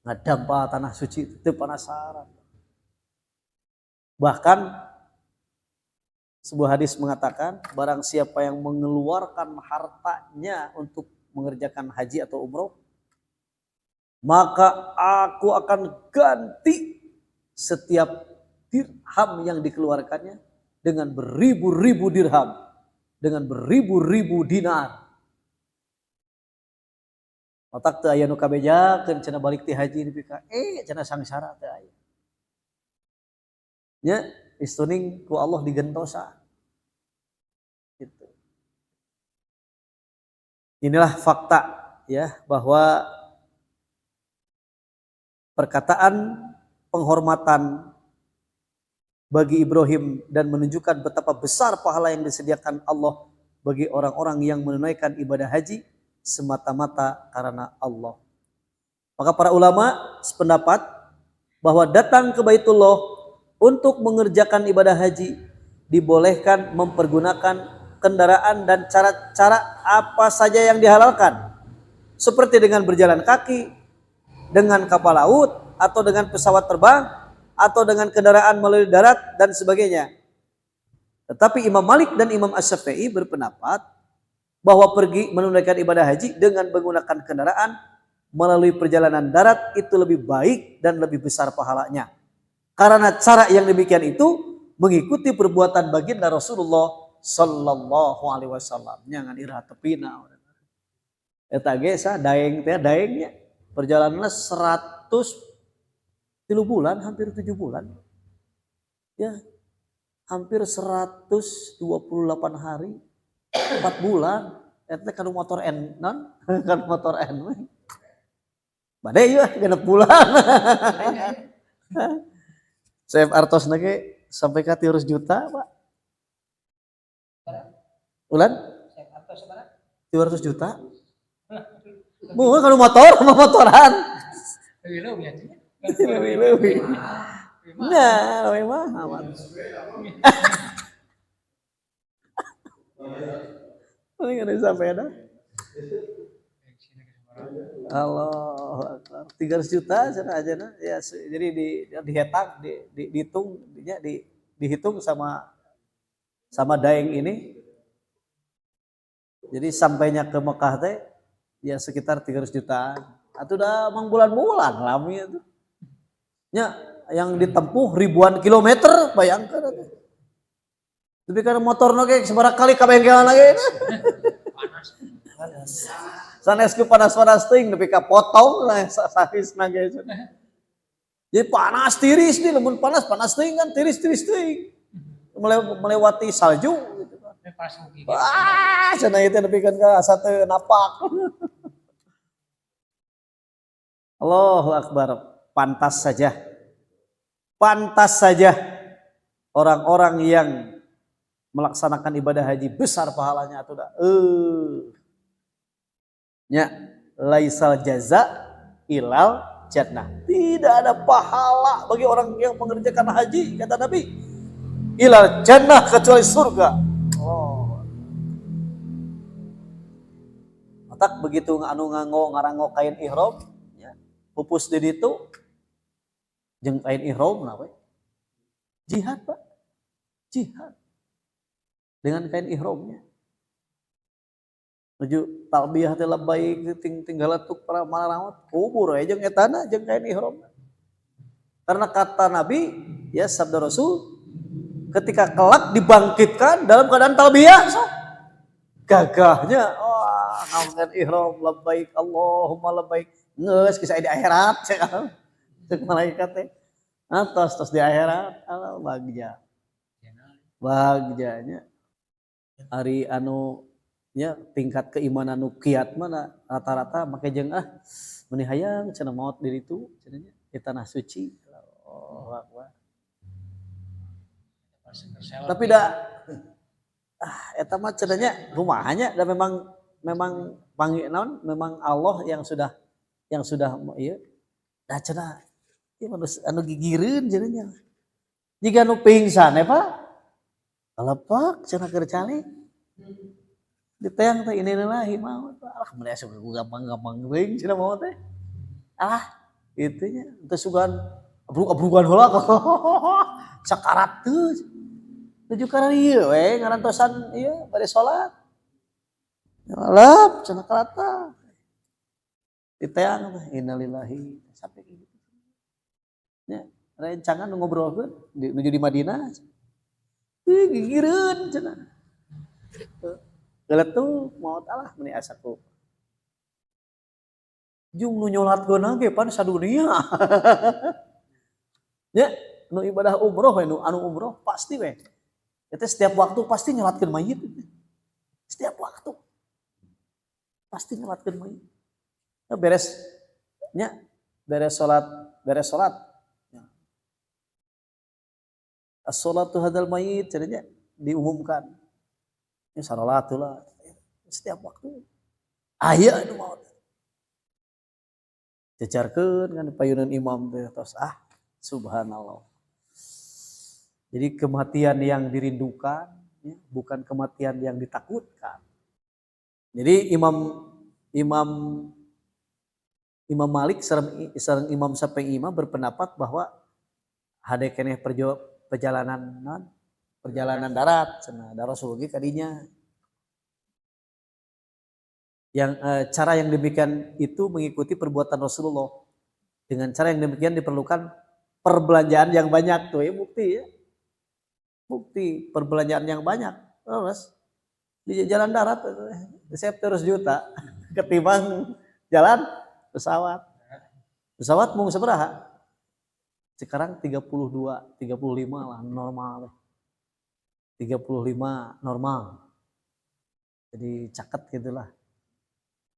ngadampa tanah suci itu penasaran. Bahkan sebuah hadis mengatakan, barang siapa yang mengeluarkan hartanya untuk mengerjakan haji atau umroh, maka aku akan ganti setiap dirham yang dikeluarkannya dengan beribu-ribu dirham, dengan beribu-ribu dinar. Otak teu aya nu kabejakeun cenah balik ti haji dipika, cenah sangsara teu aya. Nya istuning ku Allah digentosa. Gitu. Inilah fakta, ya, bahwa perkataan penghormatan bagi Ibrahim dan menunjukkan betapa besar pahala yang disediakan Allah bagi orang-orang yang menunaikan ibadah haji semata-mata karena Allah. Maka para ulama sependapat bahwa datang ke Baitullah untuk mengerjakan ibadah haji dibolehkan mempergunakan kendaraan dan cara-cara apa saja yang dihalalkan. Seperti dengan berjalan kaki, dengan kapal laut, atau dengan pesawat terbang, atau dengan kendaraan melalui darat, dan sebagainya. Tetapi Imam Malik dan Imam Asy-Syafi'i berpendapat bahwa pergi menunaikan ibadah haji dengan menggunakan kendaraan melalui perjalanan darat itu lebih baik dan lebih besar pahalanya. Karena cara yang demikian itu mengikuti perbuatan baginda Rasulullah sallallahu alaihi wasallam. Jangan ira tepina. Eta ge sa daeng teh daengnya perjalanannya 103 bulan, hampir 7 bulan. Ya, hampir 128 hari, 4 bulan. Eta kan motor N non, kan motor N. Bade ieu genep bulan. Chef artos nage sampai ka 300 juta, Pak. Ulan? Chef artos sabaraha? 200 juta. Mau kalau motoran. Lebih. Nah, memang amat. Ini kan sampai ada. Allah, 300 juta sana aja nah. Ya, jadi dihitung, dihitung sama daeng ini. Jadi sampainya ke Mekah teh ya sekitar 300 jutaan. Itu udah emang bulan-bulan lami itu. Ya, yang ditempuh ribuan kilometer, bayangkan itu. Tapi karena motor nage seberapa kali ka bengkel lagi. Panas. Sanesku panas-panas teuing nepi ka potong lah sahisna ge. Jadi panas tiris nih, lamun panas teuing kan tiris-tiris teuing. Melewati salju gitu kan. Wah, cenah ieu teh nepi kan ka asa teu napak. Allahu Akbar. Pantas saja orang-orang yang melaksanakan ibadah haji besar pahalanya atuh dah. Nya laisal jaza ilal jannah. Tidak ada pahala bagi orang yang mengerjakan haji kata Nabi. Ilal jannah kecuali surga. Oh. Matak begitu anu ngarango kain ihram ya. Pupus di ditu jeung kain ihram na we. Jihad, Pak. Jihad. Dengan kain ihramnya. Nuju talbiyah teh labbaik tinggal tuk para malarawat kubur we jeung etana jeung kain ihram. Karena kata Nabi ya sabda Rasul ketika kelak dibangkitkan dalam keadaan talbiyah so. Gagahnya wah ngaungan ihram labbaik Allahumma labbaik geus kisah di akhirat cek malaikat teh. Tos di akhirat Allah bagjanya hari anu nya tingkat keimanan nu kiat mana rata-rata make jeung meuni hayang cenah maot di ditu cenah di tanah suci. Allahu Akbar. Tapi da eta mah cenah nya kumaha nya da memang panginaon memang Allah yang sudah ieu da cenah ieu anu gigireun cenah nya. Jika anu pingsan Pak kalepak cenah keur calik. Ditayang teh ini lillahi maut. Alah mulai asup gampang-gampang teuing cenah maut teh. Itu nya teu sugan abrug-abrugan heula sakarat teu. Tujuh kana ieu we ngarantosan ieu bade salat. Ngalap cenah kalata. Ditayang teh innalillahi sampai gitu. Nya rencangan ngobrolkeun nuju di Madinah. Gigireun cenah. Geletuh maot Allah meni asaku. Jung nu nyolatkeun ge pan sadunia. Ya, nu ibadah umroh we nu anu umroh pasti we. Eta setiap waktu pasti nyolatkeun mayit. Setiap waktu. Pasti nyolatkeun mayit. Nah, beres salat. Ya. As-shalatu hadal mayit cenanya diumumkan. Ini salatullah setiap waktu. Aya anu maot. Cecarkeun kan payunan imam teh tos subhanallah. Jadi kematian yang dirindukan ya, bukan kematian yang ditakutkan. Jadi Imam Malik sareng Imam Syafi'i berpendapat bahwa hade keneh perjalanan darat cenah da Rasul ge kadinya. Yang cara yang demikian itu mengikuti perbuatan Rasulullah. Dengan cara yang demikian diperlukan perbelanjaan yang banyak tuh ya, bukti ya. Bukti perbelanjaan yang banyak. Terus di jalan darat saya terus juta ketimbang jalan pesawat. Pesawat mau seberapa? Sekarang 32, 35 lah normal. 35 normal. Jadi caket gitulah.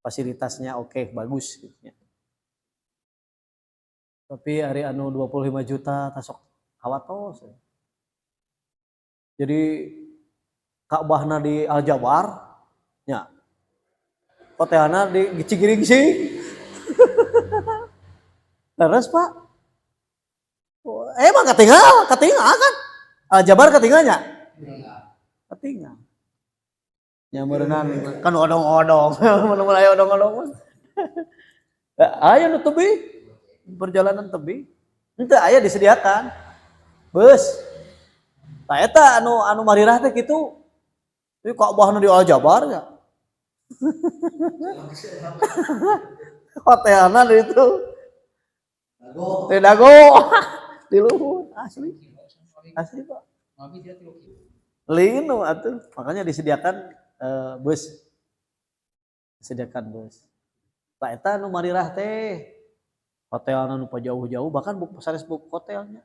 Fasilitasnya oke, bagus gitu ya. Tapi hari anu 25 juta tasok hawatos. Jadi Ka'bahna di Al-Jabar nya. Hotelna di Cigiring sih. Terus Pak. Emang ketinggal kan? Al-Jabar ketinggalnya? Ketinggal. Nya meureunnan kan odong-odong, mulai odong-odong. Aya nu tebih, perjalanan tebih. Henteu aya disediakan. Bus. Tah eta anu marirah teh kitu. Ieu Ka'bahna di Al-Jabar ya. Hotelna di itu. Dago. Di luhur asli. Asli Pak. Linu atuh, makanya disediakan bus. Disediakan bus. Tah eta nu marirah teh hotelna nu jauh-jauh bahkan sanes buk hotelnya.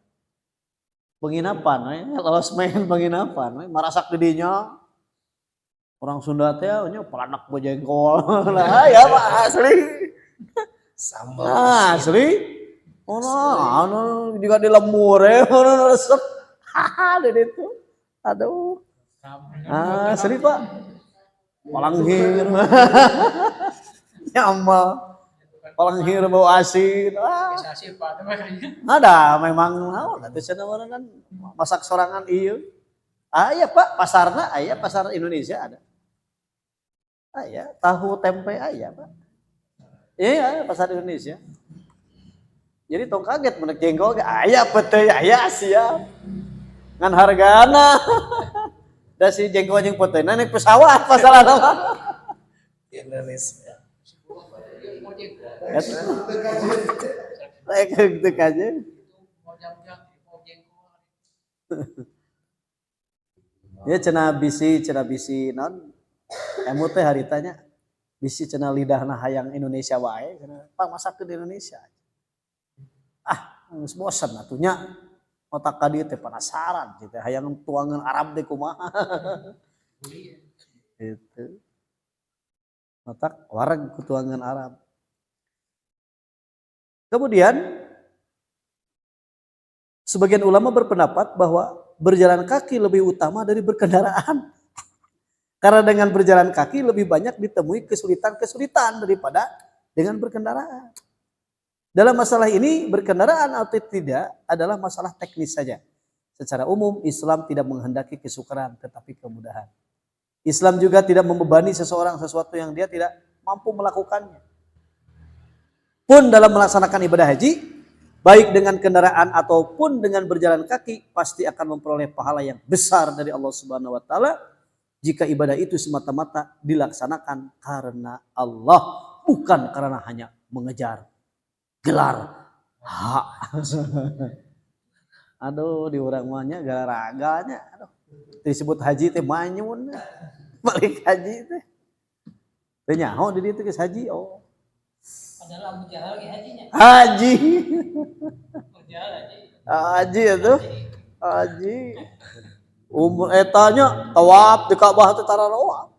Penginapan losmen penginapan marasak di dinya. Orang Sunda teh nya palanak bojengkol. Nah, ya Pak asli. Sambal. Asli. Anu juga di lemur anu resep. Haha di ditu. Aduh. Asli Pak. Palanghir. Nyama. Palanghir bau asin. Ada memang naon atuh cenah kan masak sorangan ieu. Aya Pak, pasarna aya, pasar Indonesia ada. Aya, tahu tempe aya Pak. Iya, pasar Indonesia. Jadi tong kaget menek jengkol ge aya peteuy aya siap. Ngan hargana. Da si jengkol jeung peteuy naik pesawat masalahna mah. Indonesia. Layak gitu aja. Ya cenah bisi non. Emu teh haritanya bisi cenah lidahna hayang Indonesia wae cenah. Pang masak di Indonesia. Geus bosen atuh nya. Otak ka dieu teh penasaran gitu. Hayang tuangan Arab teh kumaha. Gitu. Otak wareg ku tuangan Arab. Kemudian sebagian ulama berpendapat bahwa berjalan kaki lebih utama dari berkendaraan. Karena dengan berjalan kaki lebih banyak ditemui kesulitan-kesulitan daripada dengan berkendaraan. Dalam masalah ini berkendaraan atau tidak adalah masalah teknis saja. Secara umum Islam tidak menghendaki kesukaran tetapi kemudahan. Islam juga tidak membebani seseorang sesuatu yang dia tidak mampu melakukannya. Pun dalam melaksanakan ibadah haji, baik dengan kendaraan ataupun dengan berjalan kaki, pasti akan memperoleh pahala yang besar dari Allah Subhanahu wa taala jika ibadah itu semata-mata dilaksanakan karena Allah, bukan karena hanya mengejar gelar hak. Aduh, di urang mah nya garaganya, aduh. Disebut haji teh manyun. Balik haji teh. Teh nyaho di dieu geus haji. Oh. Padahal Abu Jahal ge hajinya. Haji. Abu Jahal haji. Haji atuh. Haji. Umur etanya tawaf di Ka'bah teh tararoa.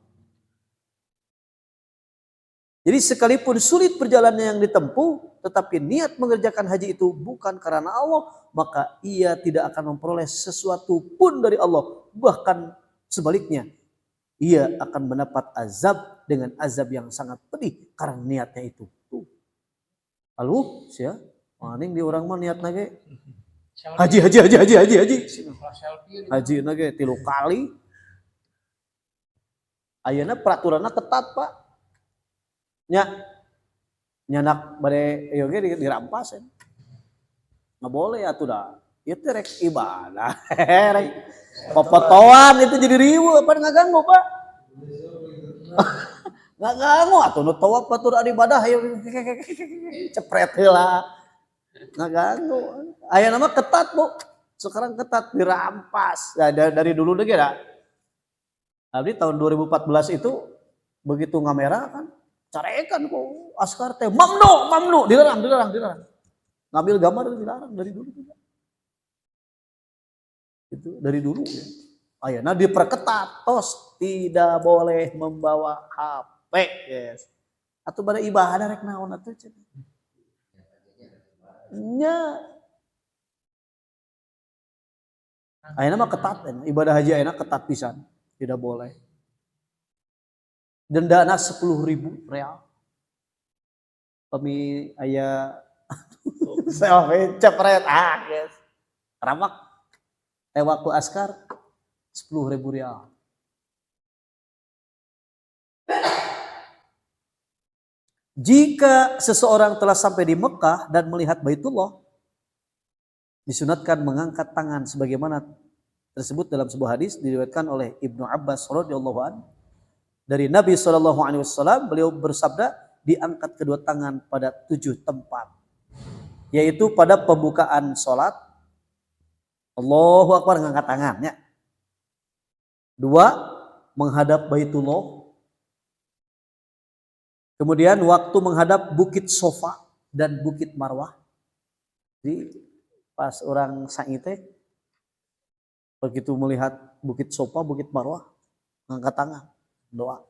Jadi sekalipun sulit perjalanan yang ditempuh, tetapi niat mengerjakan haji itu bukan karena Allah, maka ia tidak akan memperoleh sesuatu pun dari Allah. Bahkan sebaliknya, ia akan mendapat azab dengan azab yang sangat pedih karena niatnya itu. Lalu, sia, maning di orang mah niat nage haji. Haji nage 3 kali. Ayeuna peraturanna ketat, Pak. Nya nyanak bade ieu ge dirampas. Nggak boleh atuh dah. Itu rek ibadah. Rek popotoan itu jadi riweuh apa ngaganggu, Pak? Nggak ganggu atuh nu tawaf batur ibadah cepret heula. Nggak ganggu. Aya nama ketat, Bu. Sekarang ketat dirampas. Ya, dari dulu deh dah. Abdi tahun 2014 itu begitu ngamera kan carekan kok askar teh mamnu dilarang. Ngambil gambar dilarang dari dulu juga. Itu dari dulu ya. Ayeuna diperketat tos tidak boleh membawa HP, yes. Atuh bade ibadah rek naon atuh cenah. Nya. Ayeuna mah ketat, ibadah haji ayeuna ketat pisan, tidak boleh. Dendana 10.000 real. Kami aya selfie cepret guys. Ramak waktu askar 10.000 real. Jika seseorang telah sampai di Mekah dan melihat Baitullah, disunatkan mengangkat tangan sebagaimana tersebut dalam sebuah hadis diriwayatkan oleh Ibnu Abbas radhiyallahu anhu dari Nabi SAW. Beliau bersabda, diangkat kedua tangan pada 7 tempat, yaitu pada pembukaan sholat, Allahu Akbar ngangkat tangannya. 2, menghadap Baitullah. Kemudian waktu menghadap Bukit Sofa dan Bukit Marwah. Jadi pas orang sa'i teh begitu melihat Bukit Sofa, Bukit Marwah, ngangkat tangan, doa.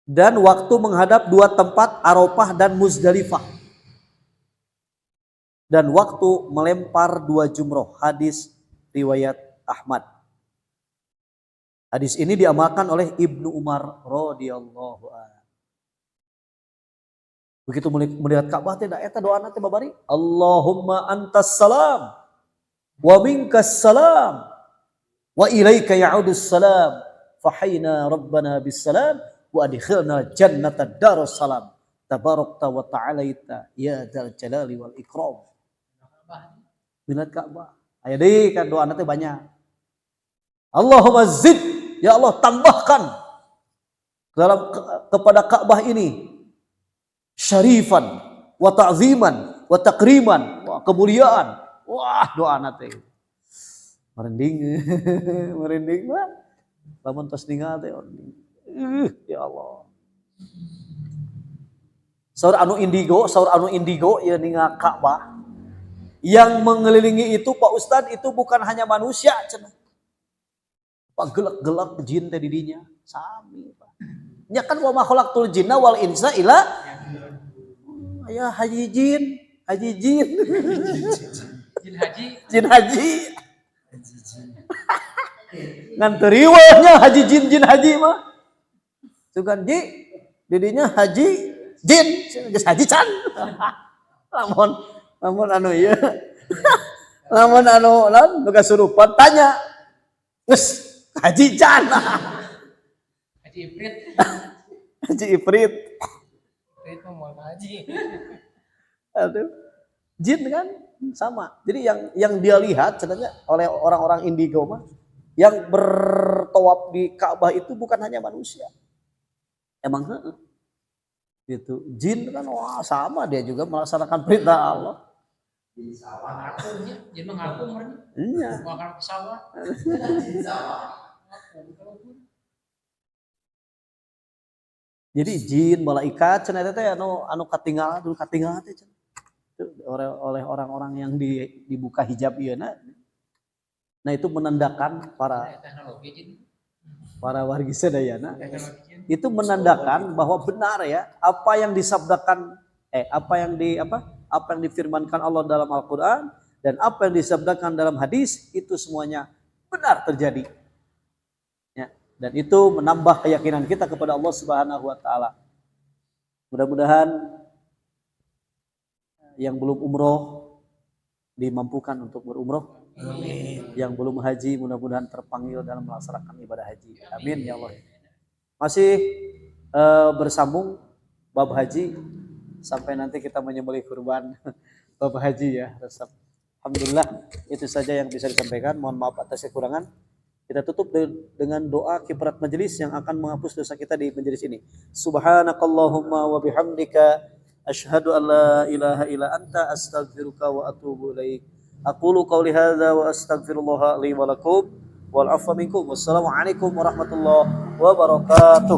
Dan waktu menghadap 2 tempat Arafah dan Muzdalifah. Dan waktu melempar 2 jumroh, hadis riwayat Ahmad. Hadis ini diamalkan oleh Ibnu Umar radhiyallahu anhu. Begitu melihat Ka'bah teh eta doana teh babari, Allahumma antas salam wa minkas salam wa ilaika ya'udus salam fahayna rabbana bis salam wa adkhilna jannata darus salam tabarakta wa ta'alaita ya dzal jalali wal ikram. Melihat Ka'bah. Aya deui kan doana teh banyak. Allahumma zid, ya Allah tambahkan dalam kepada Ka'bah ini syarifan wa ta'ziman wa takriman, wah kemuliaan. Wah doana teh. Merinding mah. Lamun tos ningal teh ya Allah. Saur anu indigo ya ningal Ka'bah. Yang mengelilingi itu Pak Ustadz itu bukan hanya manusia cenah. Pak gelak-gelak jin teh di dinya sami Pak. Nya kan wa ma khalaqtul jinna wal insa illa ya haji jin. Jin haji. Ngan teu riweuhnya haji jin haji mah. Sugan ji didinya haji jin geus haji can. Lamun anu ieu. Lamun anu nu kasurupan tanya. Geus haji can. Haji Ifrit. Haji Ifrit. Ifrit mah moal haji. Aduh. Jin kan sama. Jadi yang dia lihat sebenarnya oleh orang-orang indigo mah yang bertawaf di Ka'bah itu bukan hanya manusia. Emang gitu. Jin kan wah sama dia juga melaksanakan perintah Allah. Di sawah. Jin mengaku meureun. Iya. Makan sawah. Di sawah. Jadi jin, malaikat cenah teh anu katinggalan teh cenah. Oleh orang-orang yang dibuka hijab ieu na. Nah itu menandakan para wargi sadayana itu menandakan bahwa benar ya apa yang disabdakan apa yang difirmankan Allah dalam Al-Qur'an dan apa yang disabdakan dalam hadis itu semuanya benar terjadi. Ya, dan itu menambah keyakinan kita kepada Allah Subhanahu wa taala. Mudah-mudahan yang belum umroh dimampukan untuk berumroh. Yang belum haji mudah-mudahan terpanggil dalam melaksanakan ibadah haji. Amin ya Allah. Masih bersambung bab haji sampai nanti kita menyembelih kurban bab haji ya. Alhamdulillah itu saja yang bisa disampaikan. Mohon maaf atas kekurangan. Kita tutup dengan doa kifarat majelis yang akan menghapus dosa kita di majelis ini. Subhanakallahumma wa bihamdika asyhadu an la ilaha illa anta astaghfiruka wa atubu ilaik. Aqulu qawli hadza wa astaghfirullah li wa lakum wal afwa minkum. Wassalamualaikum warahmatullahi wabarakatuh.